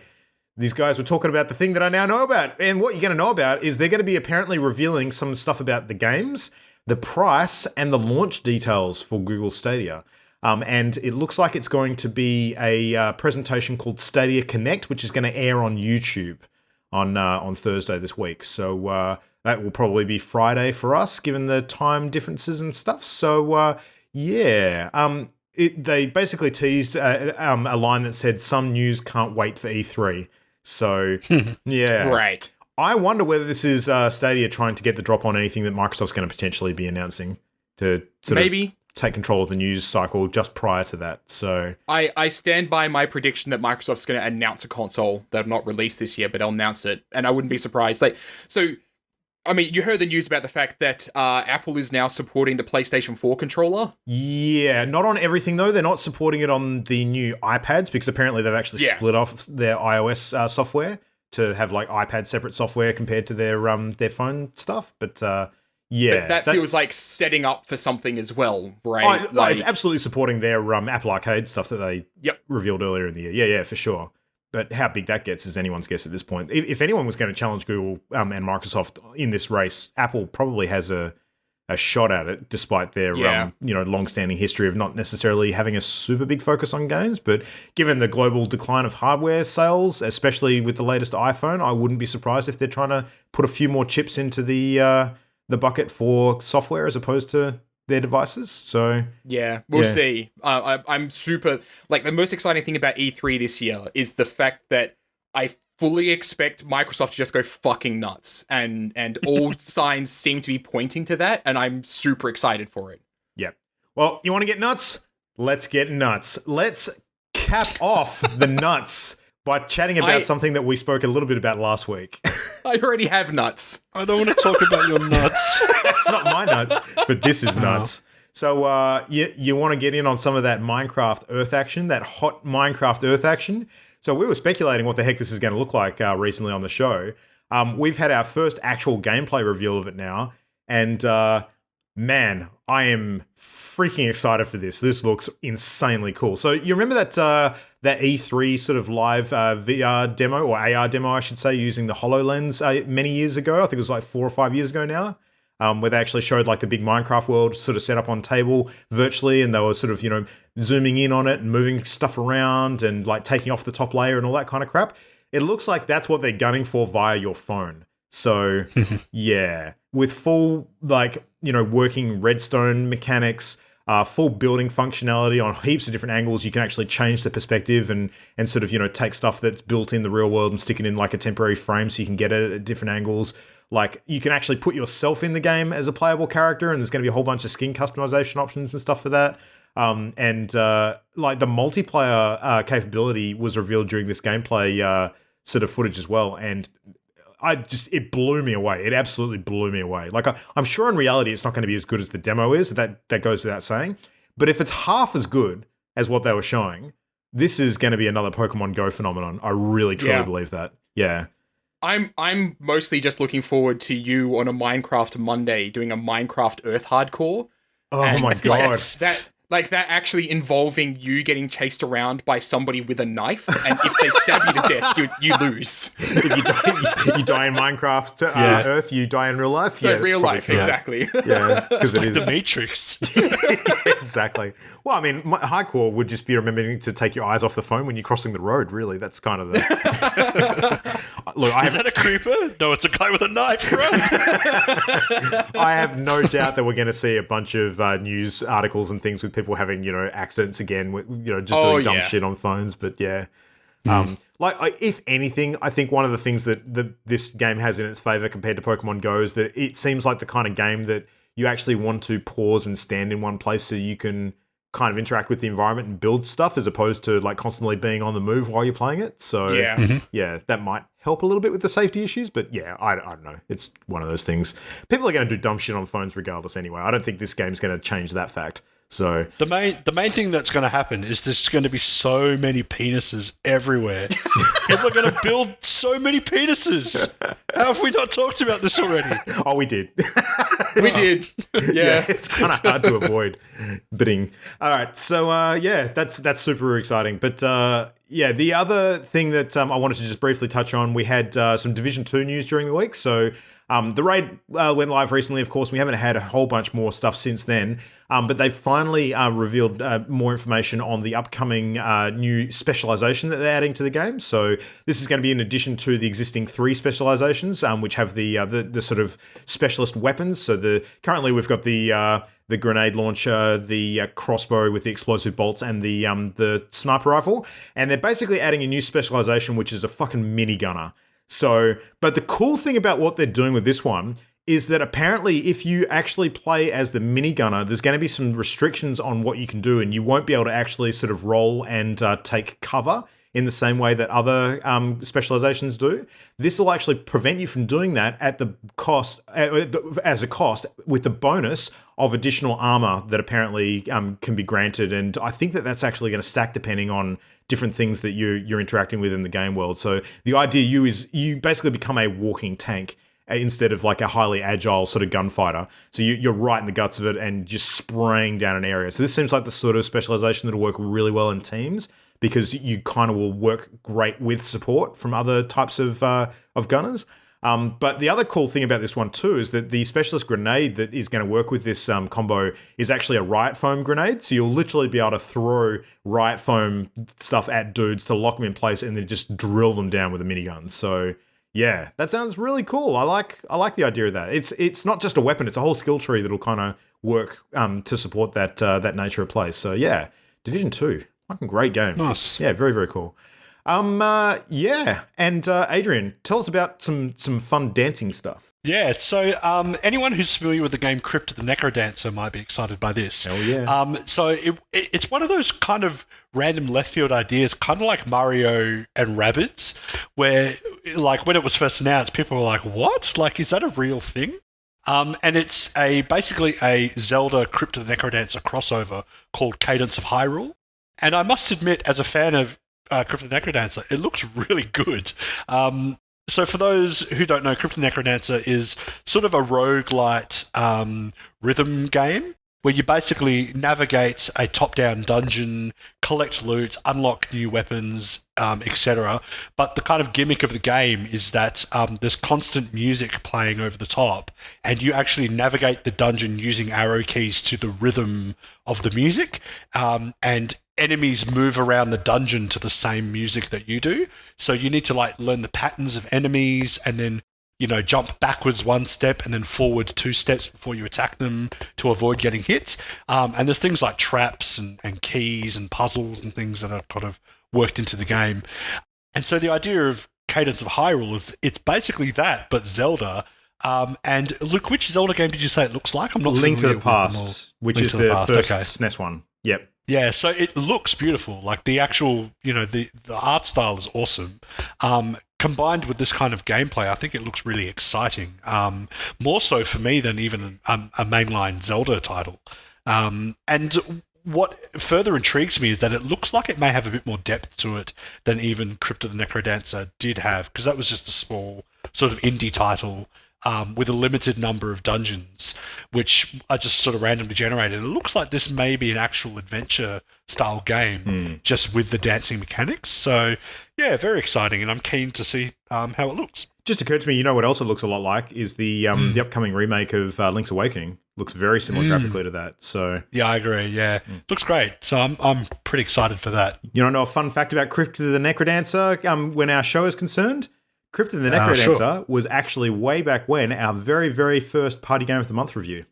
Speaker 1: these guys were talking about the thing that I now know about. And what you're going to know about is they're going to be apparently revealing some stuff about the games, the price, and the launch details for Google Stadia. And it looks like it's going to be a presentation called Stadia Connect, which is going to air on YouTube on Thursday this week. So that will probably be Friday for us, given the time differences and stuff. So they basically teased a line that said some news can't wait for E3. So yeah,
Speaker 4: Right.
Speaker 1: I wonder whether this is Stadia trying to get the drop on anything that Microsoft's going to potentially be announcing to
Speaker 4: Maybe
Speaker 1: take control of the news cycle just prior to that. So
Speaker 4: I stand by my prediction that Microsoft's going to announce a console. They'll not release this year, but they'll announce it, and I wouldn't be surprised. I mean, you heard the news about the fact that Apple is now supporting the PlayStation 4 controller.
Speaker 1: yeah, not on everything though. They're not supporting it on the new iPads because apparently they've actually split off their iOS software to have like iPad separate software compared to their phone stuff. But yeah,
Speaker 4: But that feels like setting up for something as well, right?
Speaker 1: It's absolutely supporting their Apple Arcade stuff that they revealed earlier in the year. Yeah, for sure. But how big that gets is anyone's guess at this point. If anyone was going to challenge Google and Microsoft in this race, Apple probably has a shot at it, despite their long-standing history of not necessarily having a super big focus on games. But given the global decline of hardware sales, especially with the latest iPhone, I wouldn't be surprised if they're trying to put a few more chips into the bucket for software as opposed to their devices. So
Speaker 4: yeah, we'll see. I'm super the most exciting thing about E3 this year is the fact that I fully expect Microsoft to just go fucking nuts, and all signs seem to be pointing to that, and I'm super excited for it.
Speaker 1: Yep. Well, you want to get nuts? Let's get nuts. Let's cap off the nuts by chatting about something that we spoke a little bit about last week.
Speaker 4: I already have nuts.
Speaker 3: I don't want to talk about your nuts.
Speaker 1: It's not my nuts, but this is nuts. So you want to get in on some of that Minecraft Earth action, that hot Minecraft Earth action. So we were speculating what the heck this is going to look like recently on the show. We've had our first actual gameplay reveal of it now. And man, I am freaking excited for this. This looks insanely cool. So you remember that E3 sort of live VR demo, or AR demo, I should say, using the HoloLens many years ago? I think it was like 4 or 5 years ago now, where they actually showed like the big Minecraft world sort of set up on table virtually, and they were sort of, zooming in on it and moving stuff around and like taking off the top layer and all that kind of crap. It looks like that's what they're gunning for via your phone. So yeah, with full working redstone mechanics, full building functionality on heaps of different angles. You can actually change the perspective and sort of, take stuff that's built in the real world and stick it in like a temporary frame so you can get it at different angles. Like you can actually put yourself in the game as a playable character, and there's going to be a whole bunch of skin customization options and stuff for that. And the multiplayer capability was revealed during this gameplay sort of footage as well. And it blew me away. It absolutely blew me away. Like I'm sure in reality it's not going to be as good as the demo is. That goes without saying. But if it's half as good as what they were showing, this is going to be another Pokemon Go phenomenon. I really truly believe that. Yeah.
Speaker 4: I'm mostly just looking forward to you on a Minecraft Monday doing a Minecraft Earth hardcore.
Speaker 1: Oh my god.
Speaker 4: That actually involving you getting chased around by somebody with a knife, and if they stab you to death, you lose.
Speaker 1: If you die in Minecraft Earth, you die in real life.
Speaker 4: Yeah, real life, exactly.
Speaker 1: Yeah, because
Speaker 3: It's like the Matrix.
Speaker 1: Exactly. Well, I mean, hardcore would just be remembering to take your eyes off the phone when you're crossing the road. Really, that's kind of the. Look,
Speaker 3: Is that a creeper? No, it's a guy with a knife, bro.
Speaker 1: I have no doubt that we're going to see a bunch of news articles and things with people having, accidents again, just doing dumb shit on phones. But yeah, if anything, I think one of the things that this game has in its favor compared to Pokemon Go is that it seems like the kind of game that you actually want to pause and stand in one place so you can kind of interact with the environment and build stuff, as opposed to like constantly being on the move while you're playing it. So yeah, that might help a little bit with the safety issues, but yeah, I don't know. It's one of those things. People are going to do dumb shit on phones regardless anyway. I don't think this game's going to change that fact. So
Speaker 3: The main thing that's going to happen is there's going to be so many penises everywhere. People are going to build so many penises. How have we not talked about this already?
Speaker 1: oh, we did.
Speaker 4: We did. Yeah.
Speaker 1: It's kind of hard to avoid bidding. All right, so that's super exciting. But the other thing that I wanted to just briefly touch on, we had some Division 2 news during the week. So the raid went live recently, of course. We haven't had a whole bunch more stuff since then, but they've finally revealed more information on the upcoming new specialization that they're adding to the game. So this is going to be in addition to the existing 3 specializations, which have the sort of specialist weapons. So currently we've got the grenade launcher, the crossbow with the explosive bolts, and the sniper rifle. And they're basically adding a new specialization, which is a fucking minigunner. So, but the cool thing about what they're doing with this one is that apparently if you actually play as the minigunner, there's going to be some restrictions on what you can do, and you won't be able to actually sort of roll and take cover in the same way that other specializations do. This will actually prevent you from doing that at the cost, as a cost, with the bonus of additional armor that apparently can be granted. And I think that that's actually going to stack depending on different things that you're interacting with in the game world. So the idea is you basically become a walking tank instead of like a highly agile sort of gunfighter. So you're right in the guts of it and just spraying down an area. So this seems like the sort of specialization that'll work really well in teams, because you kind of will work great with support from other types of gunners. But the other cool thing about this one too is that the specialist grenade that is going to work with this combo is actually a riot foam grenade. So you'll literally be able to throw riot foam stuff at dudes to lock them in place and then just drill them down with a minigun. So yeah, that sounds really cool. I like the idea of that. It's not just a weapon; it's a whole skill tree that'll kind of work to support that nature of play. So yeah, Division 2. Fucking great game.
Speaker 3: Nice.
Speaker 1: Yeah, very, very cool. And Adrian, tell us about some fun dancing stuff.
Speaker 3: Yeah, so anyone who's familiar with the game Crypt the Necrodancer might be excited by this.
Speaker 1: Hell yeah.
Speaker 3: So it's one of those kind of random left field ideas, kind of like Mario and Rabbids, where like when it was first announced, people were like, what? Like, is that a real thing? And it's basically a Zelda Crypt the Necrodancer crossover called Cadence of Hyrule. And I must admit, as a fan of Crypt the Necrodancer, it looks really good. So for those who don't know, Crypt the Necrodancer is sort of a roguelite rhythm game where you basically navigate a top-down dungeon, collect loot, unlock new weapons, etc. But the kind of gimmick of the game is that there's constant music playing over the top, and you actually navigate the dungeon using arrow keys to the rhythm of the music, and enemies move around the dungeon to the same music that you do. So you need to like learn the patterns of enemies and then, you know, jump backwards 1 step and then forward 2 steps before you attack them to avoid getting hit. And there's things like traps and keys and puzzles and things that are kind of worked into the game. And so the idea of Cadence of Hyrule is it's basically that, but Zelda. And Luke, which Zelda game did you say it looks like? I'm not
Speaker 1: Link to
Speaker 3: familiar
Speaker 1: the Past, which
Speaker 3: Link
Speaker 1: is
Speaker 3: to
Speaker 1: the first
Speaker 3: okay.
Speaker 1: SNES one. Yep.
Speaker 3: Yeah, so it looks beautiful. Like the actual, you know, the art style is awesome. Combined with this kind of gameplay, I think it looks really exciting. More so for me than even a mainline Zelda title. And what further intrigues me is that it looks like it may have a bit more depth to it than even Crypt the Necrodancer did have, because that was just a small sort of indie title with a limited number of dungeons, which are just sort of randomly generated. It looks like this may be an actual adventure-style game, just with the dancing mechanics. So, yeah, very exciting, and I'm keen to see how it looks.
Speaker 1: Just occurred to me, you know what else it looks a lot like is the upcoming remake of Link's Awakening. Looks very similar graphically to that. So
Speaker 3: yeah, I agree. Yeah, looks great. So I'm pretty excited for that.
Speaker 1: You want to know a fun fact about Crypt the Necrodancer when our show is concerned? Crypt the Necrodancer was actually way back when our very, very first Party Game of the Month review.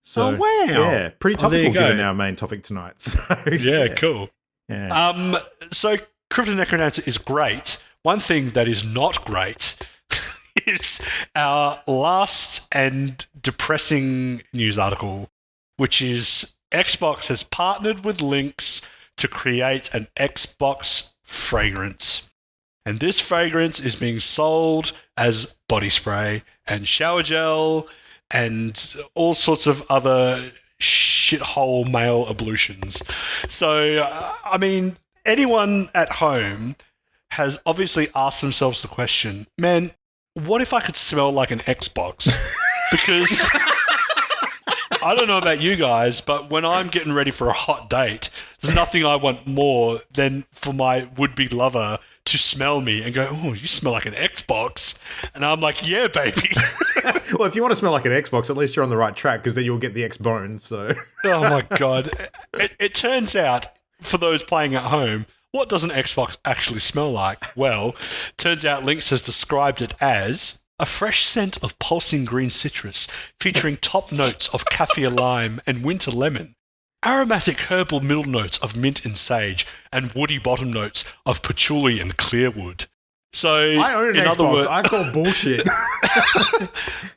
Speaker 1: So,
Speaker 3: oh, wow.
Speaker 1: Yeah, pretty topical given
Speaker 3: go.
Speaker 1: our main topic tonight. So,
Speaker 3: yeah, cool.
Speaker 1: Yeah.
Speaker 3: So Crypt the Necrodancer is great. One thing that is not great is our last and depressing news article, which is Xbox has partnered with Lynx to create an Xbox fragrance. And this fragrance is being sold as body spray and shower gel and all sorts of other shithole male ablutions. So, I mean, anyone at home has obviously asked themselves the question, man, what if I could smell like an Xbox? Because I don't know about you guys, but when I'm getting ready for a hot date, there's nothing I want more than for my would-be lover to smell me and go, oh, you smell like an Xbox. And I'm like, yeah, baby.
Speaker 1: Well, if you want to smell like an Xbox, at least you're on the right track because then you'll get the X-Bone, so...
Speaker 3: Oh, my God. It turns out, for those playing at home, what does an Xbox actually smell like? Well, turns out Lynx has described it as a fresh scent of pulsing green citrus featuring top notes of kaffir lime and winter lemon, aromatic herbal middle notes of mint and sage, and woody bottom notes of patchouli and clearwood. So,
Speaker 1: I own an Xbox. I call bullshit.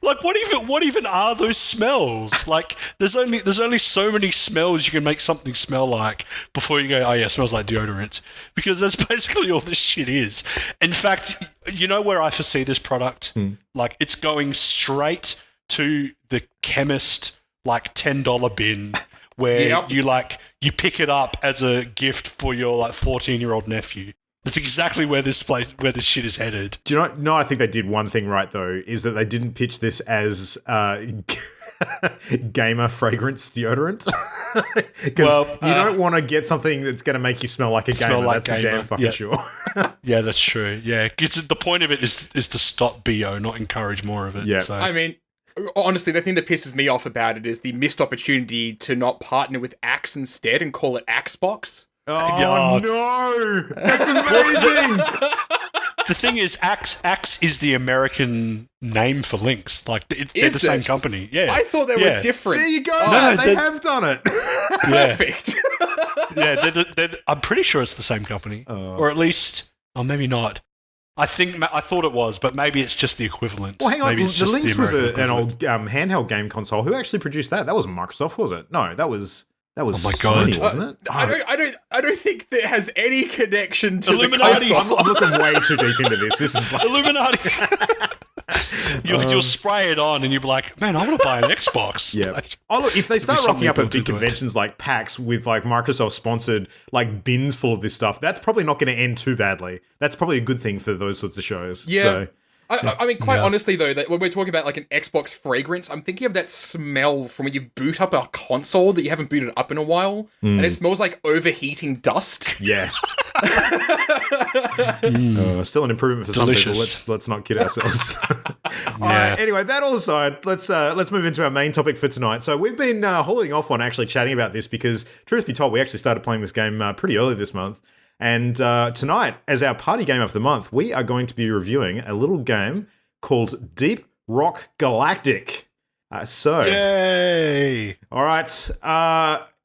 Speaker 3: Like, what even are those smells? Like, there's only so many smells you can make something smell like before you go, oh yeah, it smells like deodorant. Because that's basically all this shit is. In fact, you know where I foresee this product? Like, it's going straight to the chemist, like, $10 bin where you pick it up as a gift for your, like, 14-year-old nephew. That's exactly where this shit is headed.
Speaker 1: Do you know? No, I think they did one thing right though, is that they didn't pitch this as gamer fragrance deodorant. Because you don't want to get something that's going to make you smell like a gamer. Like that's a damn fucking sure.
Speaker 3: Yeah, that's true. Yeah, the point of it is to stop BO, not encourage more of it.
Speaker 1: Yeah.
Speaker 3: So.
Speaker 4: I mean, honestly, the thing that pisses me off about it is the missed opportunity to not partner with Axe instead and call it Axebox.
Speaker 1: Oh, no! That's amazing!
Speaker 3: The thing is, Axe is the American name for Lynx. Like, they're the same company. Yeah,
Speaker 4: I thought they were different.
Speaker 1: There you go. They have done it.
Speaker 4: Perfect.
Speaker 3: Yeah, I'm pretty sure it's the same company, or at least, or maybe not. I thought it was, but maybe it's just the equivalent.
Speaker 1: Well, hang on.
Speaker 3: Maybe
Speaker 1: The Lynx was an old handheld game console. Who actually produced that? That wasn't Microsoft, was it? No, that was. Oh my God. Sony, wasn't it?
Speaker 4: I don't think that has any connection to
Speaker 3: Illuminati.
Speaker 1: I'm looking way too deep into this. This is like
Speaker 3: Illuminati. You'll spray it on and you'll be like, man, I want to buy an Xbox.
Speaker 1: Yeah.
Speaker 3: Like,
Speaker 1: look, if they start rocking up at big
Speaker 3: do
Speaker 1: conventions like PAX with like Microsoft sponsored like bins full of this stuff, that's probably not going to end too badly. That's probably a good thing for those sorts of shows.
Speaker 4: Yeah.
Speaker 1: So.
Speaker 4: I mean, quite honestly, though, that when we're talking about like an Xbox fragrance, I'm thinking of that smell from when you boot up a console that you haven't booted up in a while, and it smells like overheating dust.
Speaker 1: Yeah. Still an improvement for
Speaker 3: Delicious.
Speaker 1: some people. Let's not kid ourselves. All right. Anyway, that all aside, let's move into our main topic for tonight. So we've been holding off on actually chatting about this because, truth be told, we actually started playing this game pretty early this month. And tonight, as our party game of the month, we are going to be reviewing a little game called Deep Rock Galactic.
Speaker 3: Yay!
Speaker 1: All right.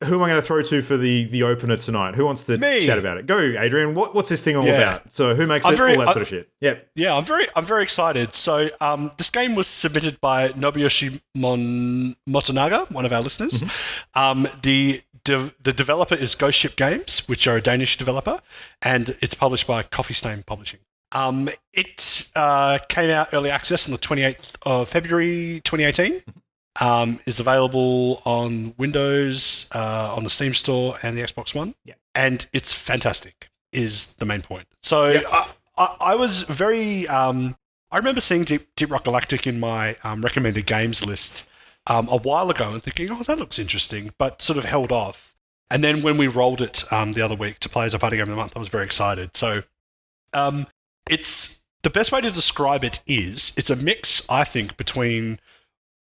Speaker 1: Who am I going to throw to for the opener tonight? Who wants to chat about it? Go, Adrian. What's this thing all about? So who makes it? All that sort of shit. Yep.
Speaker 3: Yeah, I'm very excited. So this game was submitted by Nobuyoshi Motonaga, one of our listeners. The developer is Ghost Ship Games, which are a Danish developer, and it's published by Coffee Stain Publishing. It came out early access on the 28th of February 2018. Is available on Windows, on the Steam Store, and the Xbox One.
Speaker 1: Yeah.
Speaker 3: And it's fantastic, is the main point. So I was very... I remember seeing Deep Rock Galactic in my recommended games list a while ago and thinking, oh, that looks interesting, but sort of held off. And then when we rolled it the other week to play as a party game of the month, I was very excited. So it's the best way to describe it is it's a mix, I think, between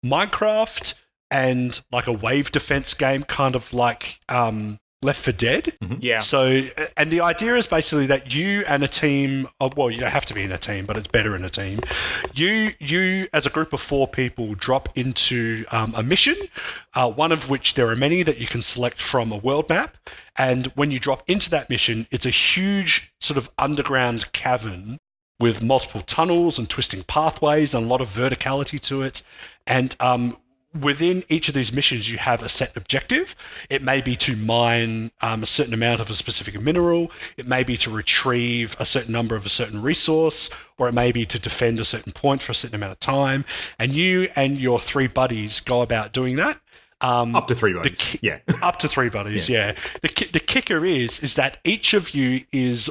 Speaker 3: Minecraft and like a wave defense game, kind of like Left 4 Dead.
Speaker 4: Yeah.
Speaker 3: So, and the idea is basically that you and a team of, well, you don't have to be in a team, but it's better in a team. You as a group of 4 people drop into a mission, one of which there are many that you can select from a world map. And when you drop into that mission, it's a huge sort of underground cavern with multiple tunnels and twisting pathways and a lot of verticality to it. And within each of these missions, you have a set objective. It may be to mine a certain amount of a specific mineral. It may be to retrieve a certain number of a certain resource, or it may be to defend a certain point for a certain amount of time. And you and your 3 buddies go about doing that.
Speaker 1: Up to 3 buddies. Yeah.
Speaker 3: Up to 3 buddies, yeah. The kicker is that each of you is...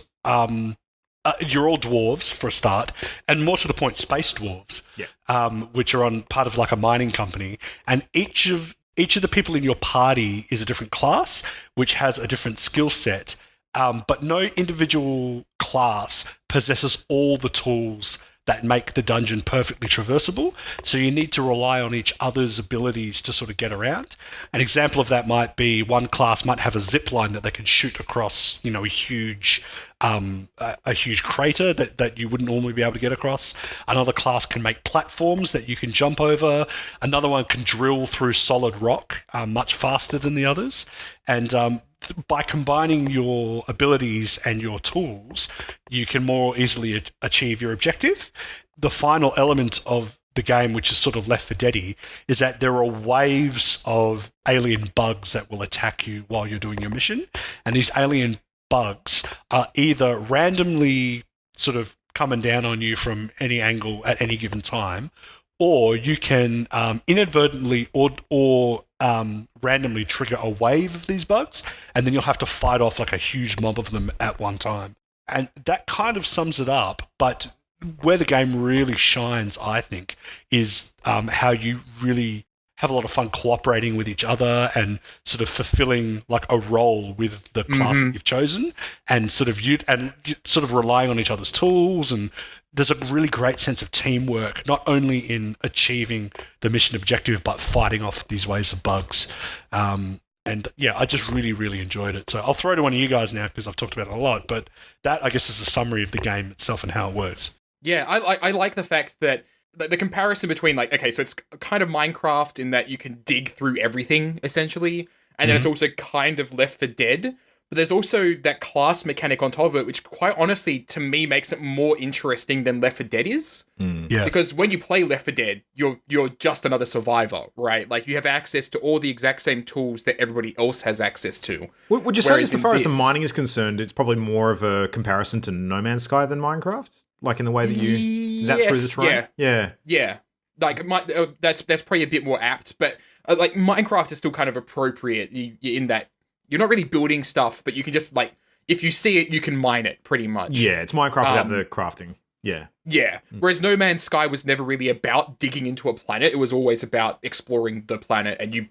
Speaker 3: you're all dwarves for a start, and more to the point, space dwarves, which are on part of like a mining company. And each of the people in your party is a different class, which has a different skill set. But no individual class possesses all the tools that make the dungeon perfectly traversable. So you need to rely on each other's abilities to sort of get around. An example of that might be one class might have a zip line that they can shoot across, a huge crater that you wouldn't normally be able to get across. Another class can make platforms that you can jump over. Another one can drill through solid rock much faster than the others. And by combining your abilities and your tools, you can more easily achieve your objective. The final element of the game, which is sort of Left 4 Dead-y, is that there are waves of alien bugs that will attack you while you're doing your mission. And these alien bugs are either randomly sort of coming down on you from any angle at any given time, or you can inadvertently or randomly trigger a wave of these bugs, and then you'll have to fight off like a huge mob of them at one time. And that kind of sums it up, but where the game really shines, I think, is how you really have a lot of fun cooperating with each other and sort of fulfilling like a role with the class that you've chosen, and sort of relying on each other's tools. And there's a really great sense of teamwork, not only in achieving the mission objective, but fighting off these waves of bugs. And yeah, I just really, really enjoyed it. So I'll throw to one of you guys now because I've talked about it a lot, but that, I guess, is a summary of the game itself and how it works.
Speaker 4: Yeah, I like the fact that the comparison between, like, okay, so it's kind of Minecraft in that you can dig through everything, essentially, and then it's also kind of Left 4 Dead, but there's also that class mechanic on top of it, which quite honestly, to me, makes it more interesting than Left 4 Dead is.
Speaker 3: Yeah.
Speaker 4: Because when you play Left 4 Dead, you're just another survivor, right? Like, you have access to all the exact same tools that everybody else has access to.
Speaker 1: Would you say, as far as the mining is concerned, it's probably more of a comparison to No Man's Sky than Minecraft? Like in the way that you zap through the terrain?
Speaker 4: Yeah. Like, that's probably a bit more apt, but like Minecraft is still kind of appropriate in that you're not really building stuff, but you can just, like, if you see it, you can mine it pretty much.
Speaker 1: Yeah, it's Minecraft without the crafting. Yeah.
Speaker 4: Yeah. Whereas No Man's Sky was never really about digging into a planet. It was always about exploring the planet, and you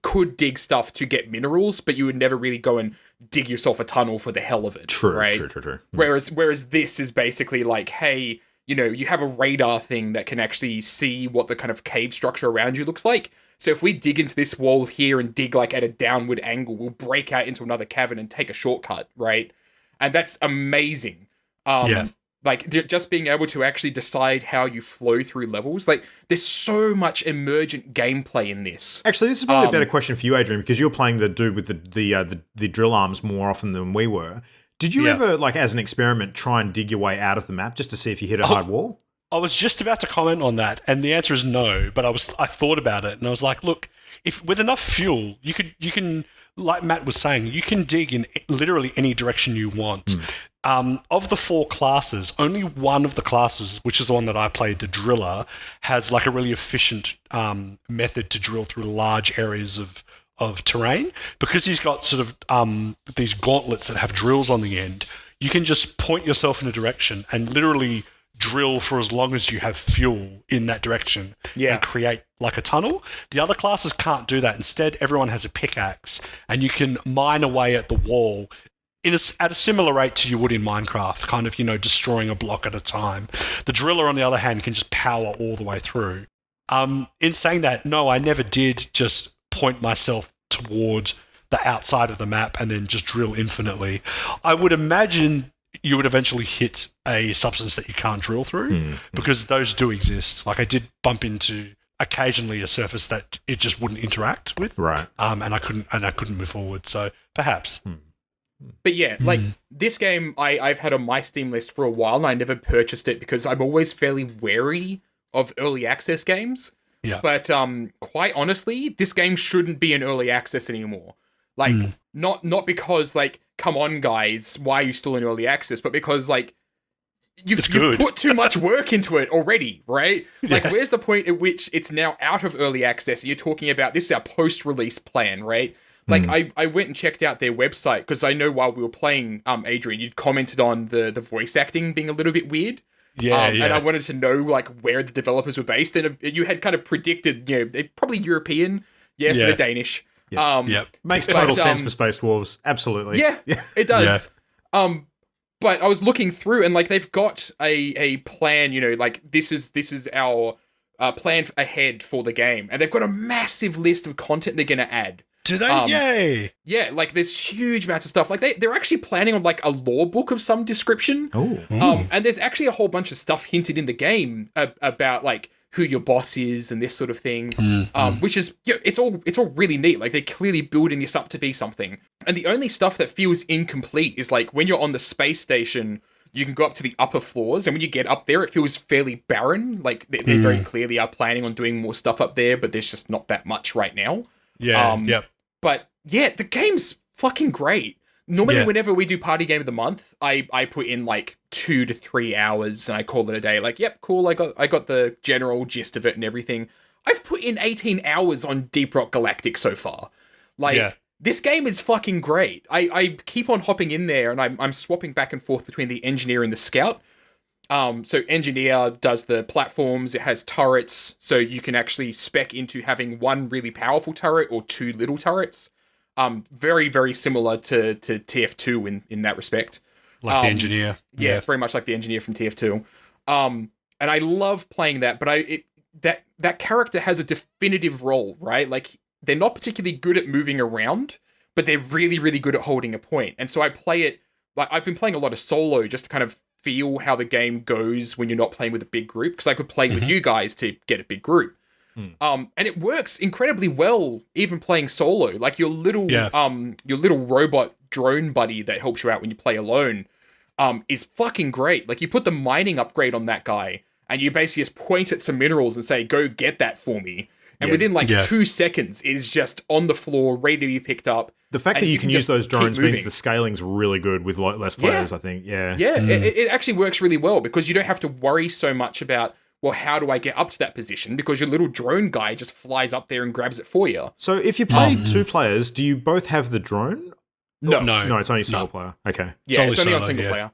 Speaker 4: could dig stuff to get minerals, but you would never really go and dig yourself a tunnel for the hell of it.
Speaker 1: True.
Speaker 4: Whereas this is basically like, hey, you have a radar thing that can actually see what the kind of cave structure around you looks like. So if we dig into this wall here and dig like at a downward angle, we'll break out into another cavern and take a shortcut, right? And that's amazing. Like, just being able to actually decide how you flow through levels. Like, there's so much emergent gameplay in this.
Speaker 1: Actually, this is probably a better question for you, Adrian, because you're playing the dude with the drill arms more often than we were. Did you ever, like, as an experiment, try and dig your way out of the map just to see if you hit a hard wall?
Speaker 3: I was just about to comment on that, and the answer is no. But I thought about it, and I was like, look, if with enough fuel, you can, like Matt was saying, you can dig in literally any direction you want. Of the 4 classes, only one of the classes, which is the one that I played, the driller, has like a really efficient method to drill through large areas of terrain. Because he's got sort of these gauntlets that have drills on the end, you can just point yourself in a direction and literally drill for as long as you have fuel in that direction and create like a tunnel. The other classes can't do that. Instead, everyone has a pickaxe, and you can mine away at the wall at a similar rate to you would in Minecraft, kind of, destroying a block at a time. The driller, on the other hand, can just power all the way through. In saying that, no, I never did just point myself towards the outside of the map and then just drill infinitely. I would imagine you would eventually hit a substance that you can't drill through, because those do exist. Like, I did bump into occasionally a surface that it just wouldn't interact with,
Speaker 1: right?
Speaker 3: And I couldn't move forward. So perhaps.
Speaker 4: But yeah, like, this game I've had on my Steam list for a while, and I never purchased it because I'm always fairly wary of early access games.
Speaker 3: Yeah.
Speaker 4: But quite honestly, this game shouldn't be in early access anymore. Like, not because, like, come on, guys, why are you still in early access? But because, like, you've
Speaker 3: good.
Speaker 4: put too much work into it already, right? Like, where's the point at which it's now out of early access? And you're talking about this is our post-release plan, right? Like, I went and checked out their website because I know while we were playing, Adrian, you'd commented on the voice acting being a little bit weird. And I wanted to know, like, where the developers were based. And you had kind of predicted, they're probably European. Yes, they're Danish.
Speaker 1: Makes total sense for Space Wolves. Absolutely.
Speaker 4: Yeah, it does. But I was looking through and, like, they've got a plan, like, this is our plan ahead for the game. And they've got a massive list of content they're going to add.
Speaker 3: Do they? Yay!
Speaker 4: Yeah, like, there's huge amounts of stuff. Like, they're actually planning on, like, a lore book of some description.
Speaker 1: Oh.
Speaker 4: And there's actually a whole bunch of stuff hinted in the game about, like, who your boss is and this sort of thing, which is, it's all really neat. Like, they're clearly building this up to be something. And the only stuff that feels incomplete is, like, when you're on the space station, you can go up to the upper floors, and when you get up there, it feels fairly barren. Like, they very clearly are planning on doing more stuff up there, but there's just not that much right now. But yeah, the game's fucking great. Normally, whenever we do Party Game of the Month, I put in like 2 to 3 hours and I call it a day. Like, yep, cool. I got the general gist of it and everything. I've put in 18 hours on Deep Rock Galactic so far. Like, this game is fucking great. I keep on hopping in there and I'm swapping back and forth between the engineer and the scout. So engineer does the platforms. It has turrets, so you can actually spec into having one really powerful turret or 2 little turrets. Very, very similar to TF2 in that respect.
Speaker 3: Like the engineer.
Speaker 4: Yeah, very much like the engineer from TF2. And I love playing that, but that character has a definitive role, right? Like, they're not particularly good at moving around, but they're really, really good at holding a point. And so I play it, like, I've been playing a lot of solo just to kind of feel how the game goes when you're not playing with a big group, because I could play with you guys to get a big group. And it works incredibly well, even playing solo. Like, your little robot drone buddy that helps you out when you play alone is fucking great. Like, you put the mining upgrade on that guy, and you basically just point at some minerals and say, go get that for me. And within 2 seconds, it is just on the floor, ready to be picked up.
Speaker 1: The fact that you can use those drones means the scaling's really good with less players, I think.
Speaker 4: It actually works really well because you don't have to worry so much about, well, how do I get up to that position? Because your little drone guy just flies up there and grabs it for you.
Speaker 1: So if you play 2 players, do you both have the drone?
Speaker 4: No,
Speaker 1: it's only single player. Okay.
Speaker 4: Yeah, it's only on single player.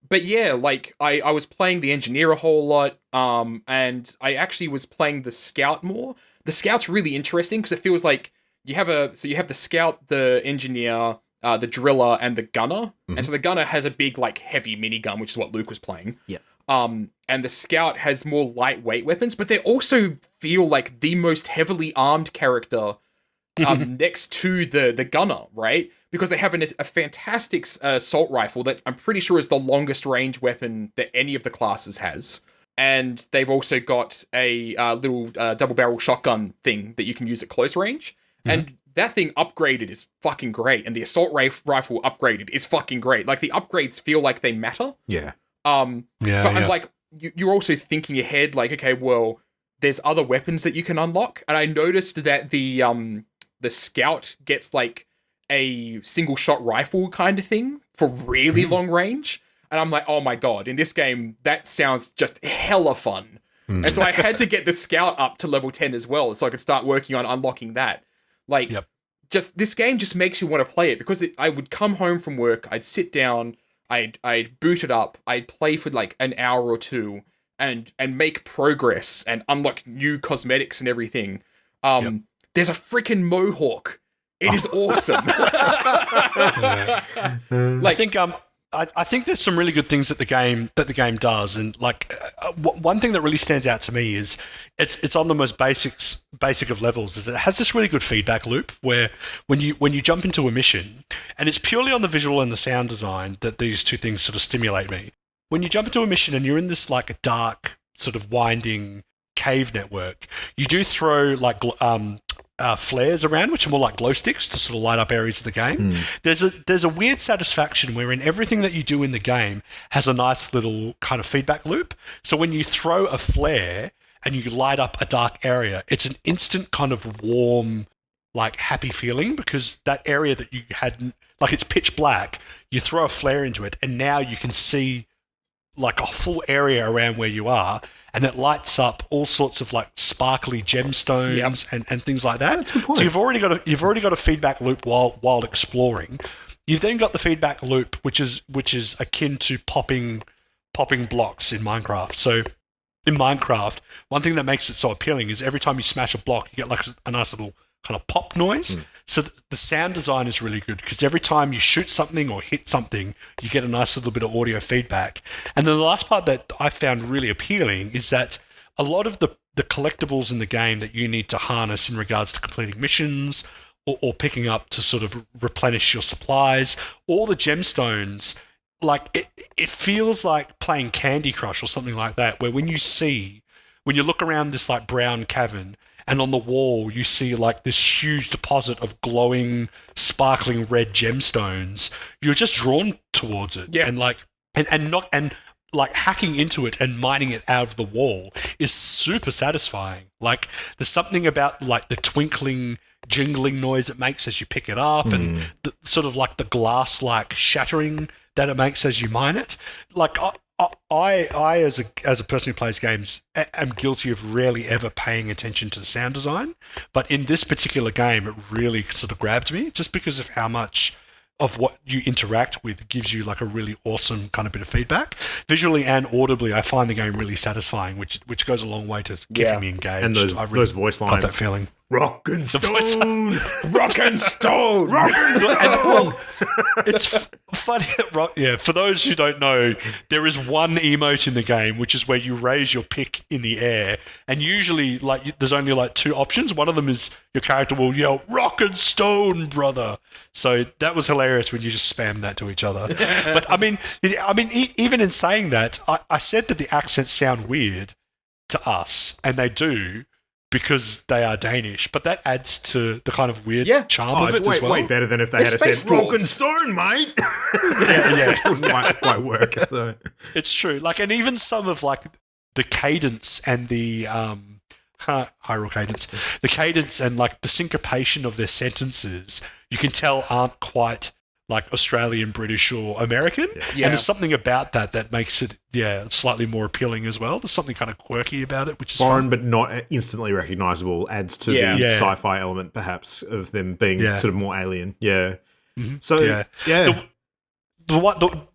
Speaker 4: But yeah, like, I was playing the engineer a whole lot, and I actually was playing the scout more. The scout's really interesting because it feels like you have the scout, the engineer, the driller, and the gunner. And so the gunner has a big, like, heavy minigun, which is what Luke was playing.
Speaker 1: Yeah.
Speaker 4: And the scout has more lightweight weapons, but they also feel like the most heavily armed character next to the gunner, right? Because they have a fantastic assault rifle that I'm pretty sure is the longest range weapon that any of the classes has. And they've also got a little double-barrel shotgun thing that you can use at close range. And that thing upgraded is fucking great. And the assault rifle upgraded is fucking great. Like, the upgrades feel like they matter.
Speaker 1: Yeah.
Speaker 4: I'm like, you're also thinking ahead, like, okay, well, there's other weapons that you can unlock. And I noticed that the scout gets, like, a single-shot rifle kind of thing for really long range. And I'm like, oh my god, in this game, that sounds just hella fun. And so I had to get the scout up to level 10 as well, so I could start working on unlocking that. Like, just this game just makes you want to play it, because I would come home from work, I'd sit down, I'd boot it up, I'd play for like an hour or 2, and make progress and unlock new cosmetics and everything. There's a freaking mohawk. It is awesome.
Speaker 3: Like, I think there's some really good things that the game does, and like one thing that really stands out to me is it's on the most basic of levels, is that it has this really good feedback loop where when you jump into a mission, and it's purely on the visual and the sound design that these two things sort of stimulate me. When you jump into a mission and you're in this like dark sort of winding cave network, you do throw like flares around, which are more like glow sticks to sort of light up areas of the game. There's a weird satisfaction wherein everything that you do in the game has a nice little kind of feedback loop. So when you throw a flare and you light up a dark area, it's an instant kind of warm, like happy feeling, because that area that you had, like, it's pitch black, you throw a flare into it and now you can see like a full area around where you are, and it lights up all sorts of like sparkly gemstones and things like that.
Speaker 1: That's a good point.
Speaker 3: So you've already got a feedback loop while exploring. You've then got the feedback loop, which is akin to popping blocks in Minecraft. So in Minecraft, one thing that makes it so appealing is every time you smash a block, you get like a nice little kind of pop noise. So the sound design is really good because every time you shoot something or hit something, you get a nice little bit of audio feedback. And then the last part that I found really appealing is that a lot of the collectibles in the game that you need to harness in regards to completing missions or picking up to sort of replenish your supplies, all the gemstones, like it feels like playing Candy Crush or something like that, where when you look around this like brown cavern, and on the wall you see like this huge deposit of glowing, sparkling red gemstones, you're just drawn towards it.
Speaker 4: Yeah.
Speaker 3: And like hacking into it and mining it out of the wall is super satisfying. Like there's something about like the twinkling, jingling noise it makes as you pick it up, and the, sort of like the glass like shattering that it makes as you mine it. Like I as a person who plays games, am guilty of rarely ever paying attention to the sound design, but in this particular game, it really sort of grabbed me just because of how much of what you interact with gives you like a really awesome kind of bit of feedback. Visually and audibly, I find the game really satisfying, which goes a long way to keeping me engaged.
Speaker 1: And those voice lines.
Speaker 3: Got that feeling.
Speaker 1: Rock and stone!
Speaker 4: Rock and stone!
Speaker 1: Rock and stone!
Speaker 3: It's funny. Yeah, for those who don't know, there is one emote in the game, which is where you raise your pick in the air, and usually, like, there's only like two options. One of them is your character will yell "Rock and stone, brother." So that was hilarious when you just spam that to each other. But I mean, even in saying that, I said that the accents sound weird to us, and they do, because they are Danish, but that adds to the kind of weird charm of
Speaker 1: it's
Speaker 3: it as well.
Speaker 1: way better than if they had said "Rock and stone, mate."
Speaker 3: Yeah.
Speaker 1: It wouldn't quite work. So.
Speaker 3: It's true. Like, and even some of like the cadence and the hyrule cadence, the cadence and like the syncopation of their sentences, you can tell aren't quite like Australian, British, or American.
Speaker 4: Yeah.
Speaker 3: And there's something about that makes it, slightly more appealing as well. There's something kind of quirky about it, which is
Speaker 1: foreign
Speaker 3: fun.
Speaker 1: but not instantly recognizable, adds to the sci-fi element, perhaps, of them being sort of more alien. Yeah. Mm-hmm. So,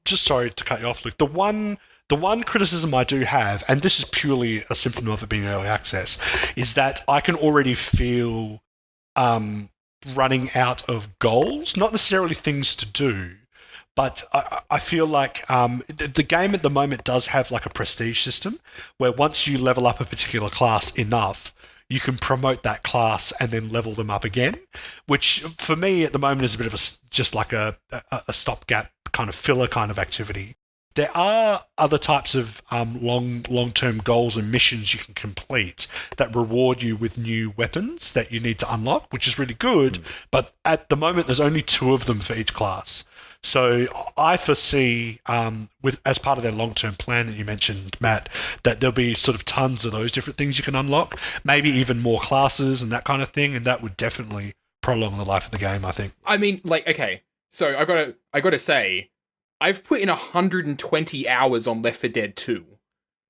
Speaker 1: just sorry to cut you off, Luke. The one criticism I do have, and this is purely a symptom of it being early access, is that I can already feel running out of goals, not necessarily things to do, but I feel like the game at the moment does have like a prestige system where once you level up a particular class enough, you can promote that class and then level them up again, which for me at the moment is a bit of just like a stopgap kind of filler kind of activity. There are other types of long-term goals and missions you can complete that reward you with new weapons that you need to unlock, which is really good. But at the moment, there's only 2 of them for each class. So I foresee, as part of their long-term plan that you mentioned, Matt, that there'll be sort of tons of those different things you can unlock, maybe even more classes and that kind of thing, and that would definitely prolong the life of the game, I think.
Speaker 4: I mean, like, okay, so I gotta say, I've put in 120 hours on Left 4 Dead 2.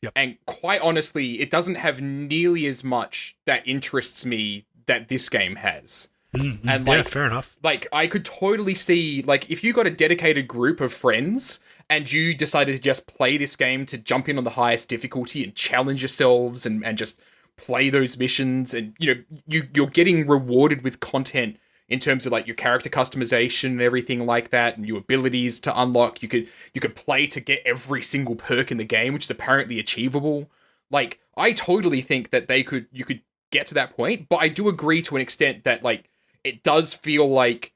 Speaker 3: Yep.
Speaker 4: And quite honestly, it doesn't have nearly as much that interests me that this game has.
Speaker 3: Mm-hmm.
Speaker 4: And like,
Speaker 3: fair enough.
Speaker 4: Like, I could totally see, like, if you got a dedicated group of friends and you decided to just play this game to jump in on the highest difficulty and challenge yourselves and just play those missions, and, you know, you're getting rewarded with content in terms of like your character customization and everything like that, and your abilities to unlock. You could play to get every single perk in the game, which is apparently achievable. Like, I totally think that you could get to that point, but I do agree to an extent that like it does feel like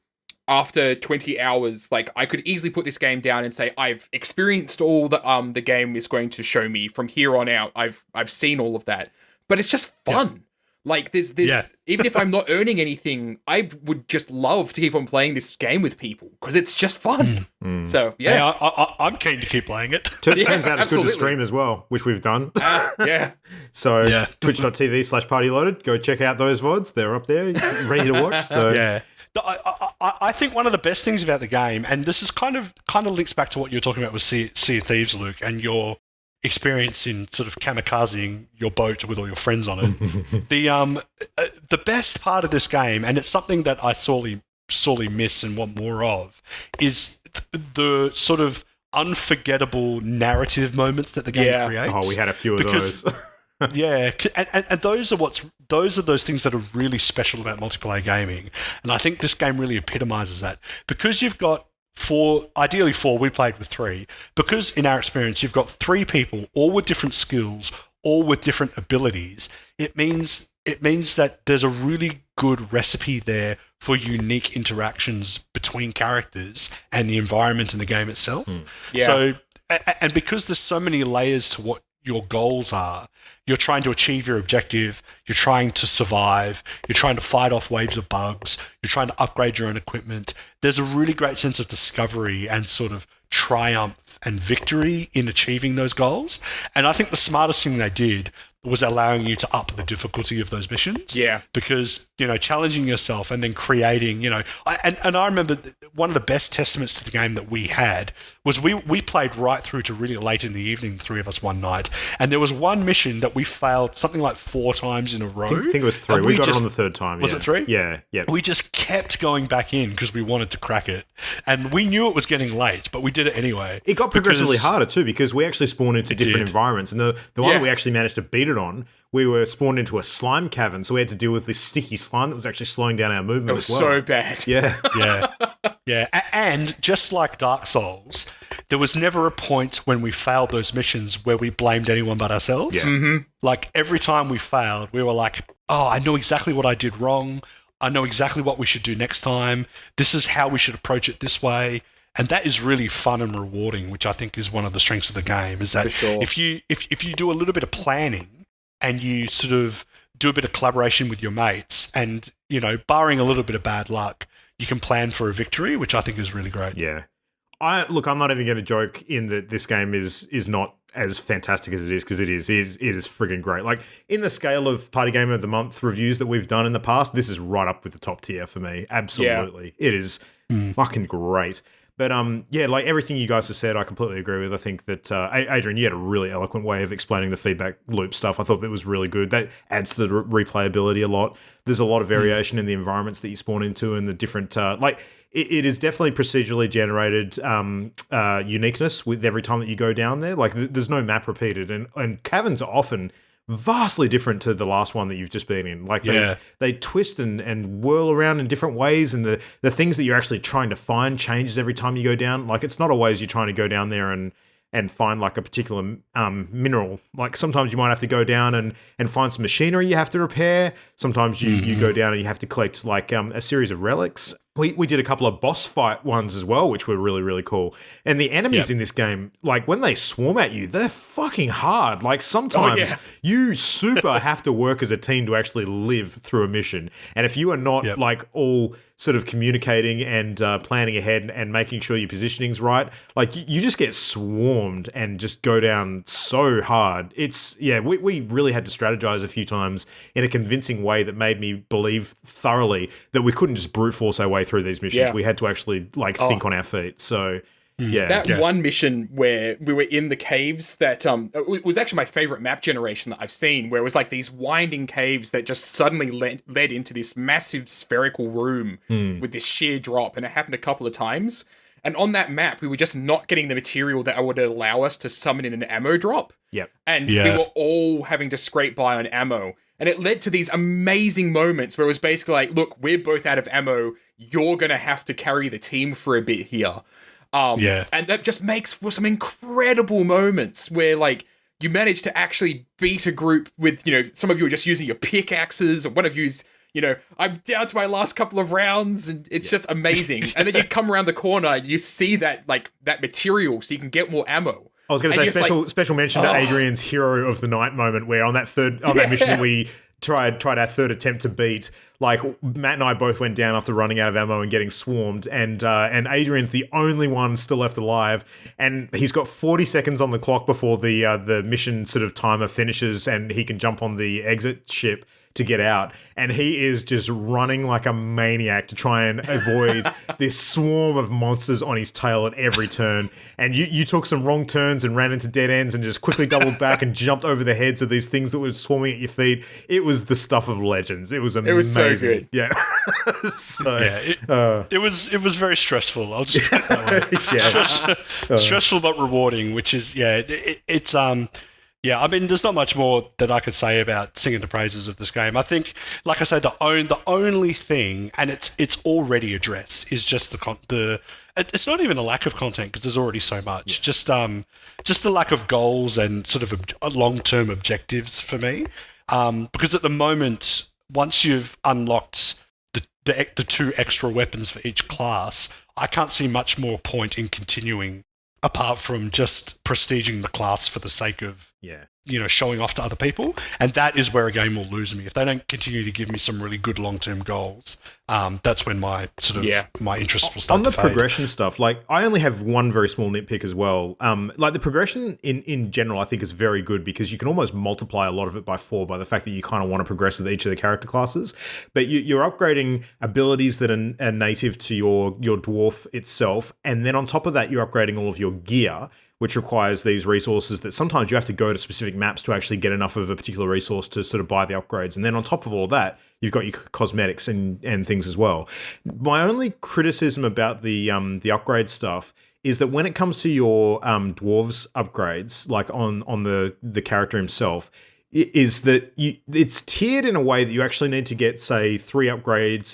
Speaker 4: after 20 hours, like I could easily put this game down and say I've experienced all that the game is going to show me from here on out. I've seen all of that, but it's just fun. Yeah. Like, there's even if I'm not earning anything, I would just love to keep on playing this game with people because it's just fun. So, yeah.
Speaker 3: I'm keen to keep playing it.
Speaker 1: Turns out it's good to stream as well, which we've done. So, twitch.tv/partyloaded. Go check out those VODs. They're up there, ready to watch. So.
Speaker 3: Yeah. I think one of the best things about the game, and this is kind of links back to what you were talking about with Sea of Thieves, Luke, and your experience in sort of kamikazing your boat with all your friends on it. The best part of this game, and it's something that I sorely miss and want more of, is the sort of unforgettable narrative moments that the game creates.
Speaker 1: Oh, we had a few of those.
Speaker 3: Yeah, and those are those things that are really special about multiplayer gaming, and I think this game really epitomizes that, because you've got ideally four, we played with three, because in our experience you've got three people, all with different skills, all with different abilities. It means that there's a really good recipe there for unique interactions between characters and the environment in the game itself.
Speaker 4: Yeah.
Speaker 3: So, and because there's so many layers to what your goals are, you're trying to achieve your objective, you're trying to survive, you're trying to fight off waves of bugs, you're trying to upgrade your own equipment. There's a really great sense of discovery and sort of triumph and victory in achieving those goals. And I think the smartest thing they did was allowing you to up the difficulty of those missions.
Speaker 4: Yeah.
Speaker 3: Because, challenging yourself and then creating, and I remember one of the best testaments to the game that we had was we played right through to really late in the evening, the three of us one night, and there was one mission that we failed something like 4 times in a row.
Speaker 1: I think it was 3. We got it on the 3rd time.
Speaker 3: Was it 3?
Speaker 1: Yeah.
Speaker 3: We just kept going back in because we wanted to crack it. And we knew it was getting late, but we did it anyway.
Speaker 1: It got progressively harder too, because we actually spawned into different environments. And the one that we actually managed to beat it on, we were spawned into a slime cavern, so we had to deal with this sticky slime that was actually slowing down our movement as well.
Speaker 4: It was so bad.
Speaker 1: Yeah.
Speaker 3: Yeah. And just like Dark Souls, there was never a point when we failed those missions where we blamed anyone but ourselves.
Speaker 1: Yeah.
Speaker 4: Mm-hmm.
Speaker 3: Like, every time we failed, we were like, oh, I know exactly what I did wrong. I know exactly what we should do next time. This is how we should approach it this way. And that is really fun and rewarding, which I think is one of the strengths of the game, is that if you do a little bit of planning and you sort of do a bit of collaboration with your mates and, barring a little bit of bad luck, you can plan for a victory, which I think is really great.
Speaker 1: Yeah. I'm not even going to joke in that this game is not as fantastic as it is, because it is friggin' great. Like, in the scale of Party Game of the Month reviews that we've done in the past, this is right up with the top tier for me. Absolutely. Yeah. It is fucking great. But like everything you guys have said, I completely agree with. I think that Adrian, you had a really eloquent way of explaining the feedback loop stuff. I thought that was really good. That adds to the replayability a lot. There's a lot of variation in the environments that you spawn into and the different it is definitely procedurally generated uniqueness with every time that you go down there. Like, there's no map repeated, and caverns are often vastly different to the last one that you've just been in. Like, they twist and whirl around in different ways, and the things that you're actually trying to find changes every time you go down. Like, it's not always you're trying to go down there and find like a particular mineral. Like, sometimes you might have to go down and find some machinery you have to repair. Sometimes you go down and you have to collect like a series of relics. We did a couple of boss fight ones as well, which were really, really cool. And the enemies in this game, like, when they swarm at you, they're fucking hard. Like, sometimes you super have to work as a team to actually live through a mission. And if you are not like all sort of communicating and planning ahead and making sure your positioning's right, like, you just get swarmed and just go down so hard. We really had to strategize a few times in a convincing way that made me believe thoroughly that we couldn't just brute force our way through these missions. We had to actually like think on our feet. So
Speaker 4: one mission where we were in the caves, that it was actually my favorite map generation that I've seen, where it was like these winding caves that just suddenly led into this massive spherical room with this sheer drop, and it happened a couple of times. And on that map, we were just not getting the material that would allow us to summon in an ammo drop. And we were all having to scrape by on ammo. And it led to these amazing moments where it was basically like, look, we're both out of ammo. You're going to have to carry the team for a bit here. And that just makes for some incredible moments where, like, you manage to actually beat a group with, some of you are just using your pickaxes, or one of you's, I'm down to my last couple of rounds, and it's just amazing. And then you come around the corner, you see that material, so you can get more ammo.
Speaker 1: I was going to say special mention to Adrian's hero of the night moment, where on that mission that we tried our third attempt to beat, like, Matt and I both went down after running out of ammo and getting swarmed, and Adrian's the only one still left alive, and he's got 40 seconds on the clock before the mission sort of timer finishes, and he can jump on the exit ship to get out, and he is just running like a maniac to try and avoid this swarm of monsters on his tail at every turn. And you took some wrong turns and ran into dead ends and just quickly doubled back and jumped over the heads of these things that were swarming at your feet. It was the stuff of legends. It was amazing.
Speaker 4: It was so good.
Speaker 1: Yeah.
Speaker 3: It was very stressful. I'll just put it that way. Stressful but rewarding, which is it's I mean, there's not much more that I could say about singing the praises of this game. I think, like I say, the only thing, and it's already addressed, is just it's not even a lack of content because there's already so much. Yeah. Just the lack of goals and sort of long-term objectives for me. Because at the moment, once you've unlocked the 2 extra weapons for each class, I can't see much more point in continuing apart from just prestiging the class for the sake of showing off to other people. And that is where a game will lose me. If they don't continue to give me some really good long-term goals, that's when my my interest will start
Speaker 1: on the
Speaker 3: to fade.
Speaker 1: progression stuff. Like, I only have one very small nitpick as well. Like, the progression in general, I think is very good because you can almost multiply a lot of it by 4 by the fact that you kind of want to progress with each of the character classes. But you're upgrading abilities that are native to your dwarf itself, and then on top of that, you're upgrading all of your gear, which requires these resources that sometimes you have to go to specific maps to actually get enough of a particular resource to sort of buy the upgrades. And then on top of all that, you've got your cosmetics and things as well. My only criticism about the upgrade stuff is that when it comes to your dwarves upgrades, like on the character himself, is that it's tiered in a way that you actually need to get, say, 3 upgrades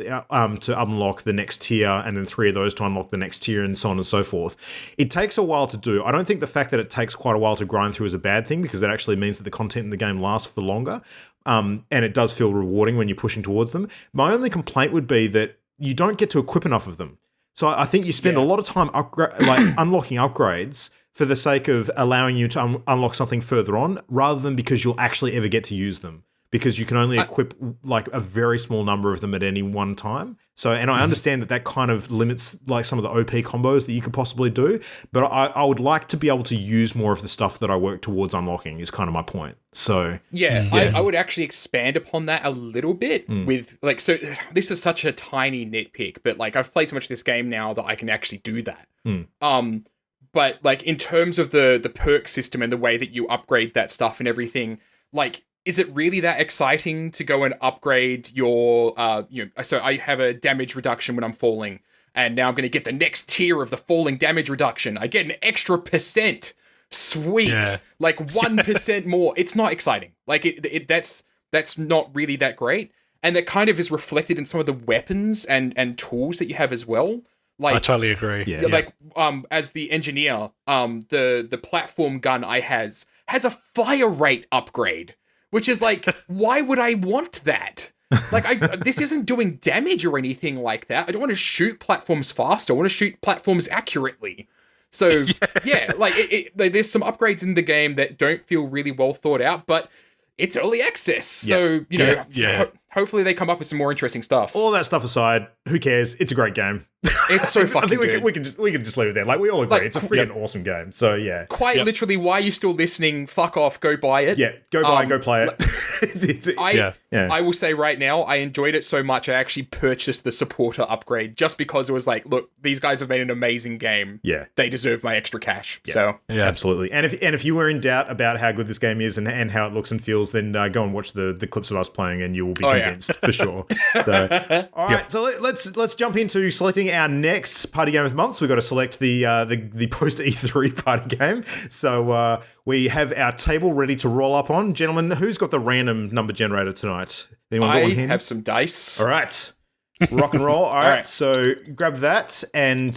Speaker 1: to unlock the next tier, and then 3 of those to unlock the next tier, and so on and so forth. It takes a while to do. I don't think the fact that it takes quite a while to grind through is a bad thing, because that actually means that the content in the game lasts for longer, and it does feel rewarding when you're pushing towards them. My only complaint would be that you don't get to equip enough of them. So I think you spend a lot of time unlocking upgrades for the sake of allowing you to unlock something further on, rather than because you'll actually ever get to use them, because you can only equip like a very small number of them at any one time. So, and I understand that kind of limits like some of the OP combos that you could possibly do, but I would like to be able to use more of the stuff that I work towards unlocking is kind of my point. So
Speaker 4: I would actually expand upon that a little bit with like, so this is such a tiny nitpick, but like I've played so much of this game now that I can actually do that. But like in terms of the perk system and the way that you upgrade that stuff and everything, like, is it really that exciting to go and upgrade your, so I have a damage reduction when I'm falling, and now I'm going to get the next tier of the falling damage reduction. I get an extra %. Sweet. Yeah. Like 1% more. It's not exciting. Like that's not really that great. And that kind of is reflected in some of the weapons and tools that you have as well. Like,
Speaker 3: I totally agree.
Speaker 4: Like, as the engineer, the platform gun I has a fire rate upgrade, which is like, why would I want that? Like, this isn't doing damage or anything like that. I don't want to shoot platforms fast. I want to shoot platforms accurately. So like there's some upgrades in the game that don't feel really well thought out, but it's early access. So, hopefully they come up with some more interesting stuff.
Speaker 1: All that stuff aside, who cares? It's a great game.
Speaker 4: It's so fucking good.
Speaker 1: I think we can just leave it there. Like, we all agree, it's a freaking awesome game. So, yeah.
Speaker 4: Quite literally, why are you still listening? Fuck off, go buy it.
Speaker 1: Yeah, go buy it, go play it.
Speaker 4: I will say right now, I enjoyed it so much, I actually purchased the supporter upgrade just because it was like, look, these guys have made an amazing game.
Speaker 1: Yeah.
Speaker 4: They deserve my extra cash.
Speaker 1: Yeah.
Speaker 4: So,
Speaker 1: absolutely. And if you were in doubt about how good this game is and how it looks and feels, then go and watch the clips of us playing, and you will be convinced for sure. So, all right, so let's jump into selecting our next party game of the month. So we've got to select the post E3 party game. So we have our table ready to roll up on. Gentlemen, who's got the random number generator tonight? Anyone got one handy?
Speaker 4: I have some dice.
Speaker 1: All right. Rock and roll. All right, so grab that, and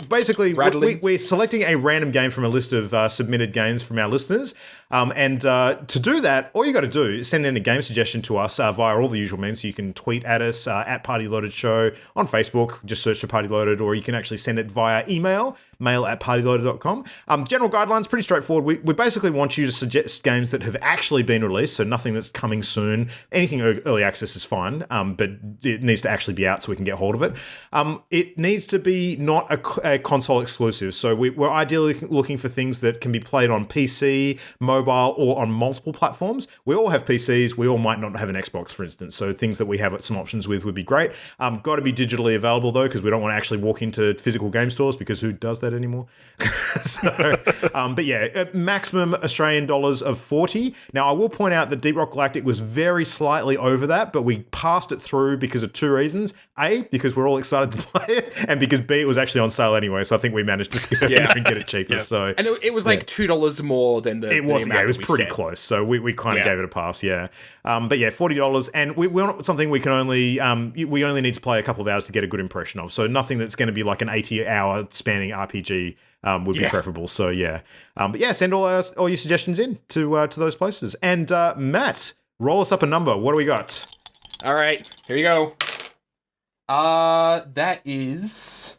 Speaker 1: basically we're selecting a random game from a list of submitted games from our listeners. And to do that, all you got to do is send in a game suggestion to us via all the usual means. So you can tweet at us at Party Loaded Show on Facebook, just search for Party Loaded, or you can actually send it via email, mail@partyloaded.com. General guidelines, pretty straightforward. We basically want you to suggest games that have actually been released, so nothing that's coming soon. Anything early access is fine, but it needs to actually be out so we can get hold of it. It needs to be not a console exclusive, so we're ideally looking for things that can be played on PC, mobile, mobile or on multiple platforms. We all have PCs. We all might not have an Xbox, for instance. So things that we have some options with would be great. Got to be digitally available, though, because we don't want to actually walk into physical game stores, because who does that anymore? But yeah, maximum Australian dollars of 40. Now, I will point out that Deep Rock Galactic was very slightly over that, but we passed it through because of two reasons. A, because we're all excited to play it, and because B, it was actually on sale anyway, so I think we managed to skirt and get it cheaper. So,
Speaker 4: and it was like $2 more than the
Speaker 1: it was.
Speaker 4: the amount
Speaker 1: It was
Speaker 4: that we
Speaker 1: pretty
Speaker 4: said.
Speaker 1: close, so we kind of gave it a pass. Yeah, but yeah, $40, and we're not something we can only we only need to play a couple of hours to get a good impression of. So nothing that's going to be like an 80-hour spanning RPG would be preferable. So yeah, but yeah, send all your suggestions in to those places. And Matt, roll us up a number. What do we got?
Speaker 4: All right, here you go. That is.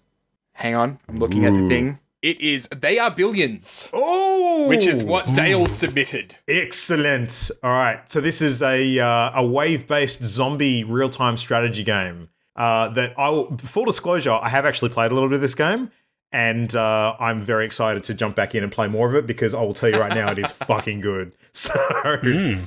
Speaker 4: Hang on, I'm looking at the thing. It is They Are Billions.
Speaker 1: Oh,
Speaker 4: Which is what Dale submitted.
Speaker 1: Excellent. All right, so this is a wave-based zombie real-time strategy game that I will. Full disclosure, I have actually played a little bit of this game. And I'm very excited to jump back in and play more of it, because I will tell you right now, it is fucking good. So,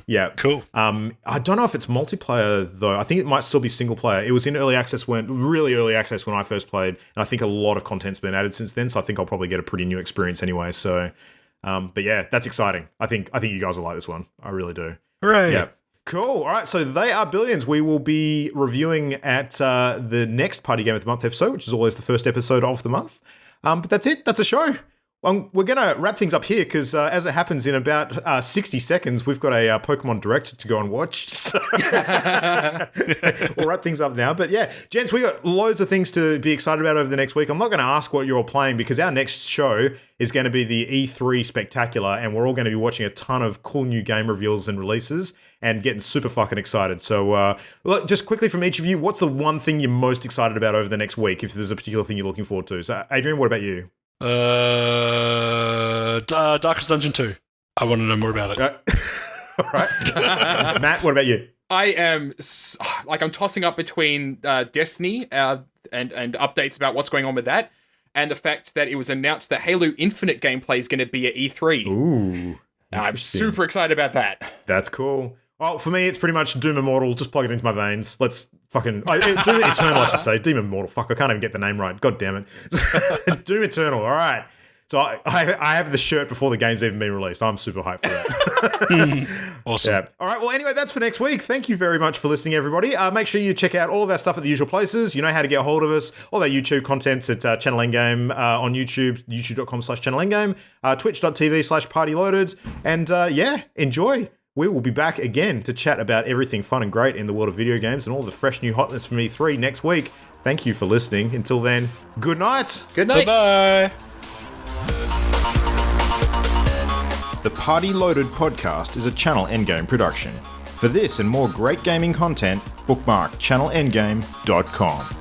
Speaker 1: yeah.
Speaker 3: Cool.
Speaker 1: I don't know if it's multiplayer, though. I think it might still be single player. It was in really early access when I first played. And I think a lot of content's been added since then. So I think I'll probably get a pretty new experience anyway. So, but yeah, that's exciting. I think you guys will like this one. I really do.
Speaker 3: Hooray.
Speaker 1: Yeah. Cool. All right. So They Are Billions. We will be reviewing at the next Party Game of the Month episode, which is always the first episode of the month. But that's it. That's a show. We're going to wrap things up here because, as it happens, in about 60 seconds, we've got a Pokemon Direct to go and watch. So we'll wrap things up now. But yeah, gents, we got loads of things to be excited about over the next week. I'm not going to ask what you're all playing, because our next show is going to be the E3 Spectacular, and we're all going to be watching a ton of cool new game reveals and releases and getting super fucking excited. So look, just quickly from each of you, what's the one thing you're most excited about over the next week, if there's a particular thing you're looking forward to? So Adrian, what about you?
Speaker 3: Darkest Dungeon 2. I want to know more about it.
Speaker 1: All right. Matt, what about you?
Speaker 4: I am I'm tossing up between Destiny and updates about what's going on with that, and the fact that it was announced that Halo Infinite gameplay is going to be at E3.
Speaker 1: Ooh.
Speaker 4: I'm super excited about that.
Speaker 1: That's cool. Well, for me, it's pretty much Doom Immortal. Just plug it into my veins. Let's fucking... Doom Eternal, I should say. Doom Immortal. Fuck, I can't even get the name right. God damn it. Doom Eternal. All right. So I have the shirt before the game's even been released. I'm super hyped for that.
Speaker 3: Awesome.
Speaker 1: Yeah. All right. Well, anyway, that's for next week. Thank you very much for listening, everybody. Make sure you check out all of our stuff at the usual places. You know how to get a hold of us. All our YouTube content's at Channel Endgame on YouTube, youtube.com/Channel Endgame, twitch.tv/partyloaded. And yeah, enjoy. We will be back again to chat about everything fun and great in the world of video games and all the fresh new hotness from E3 next week. Thank you for listening. Until then, good night.
Speaker 4: Good night.
Speaker 3: Bye-bye.
Speaker 1: The Party Loaded podcast is a Channel Endgame production. For this and more great gaming content, bookmark channelendgame.com.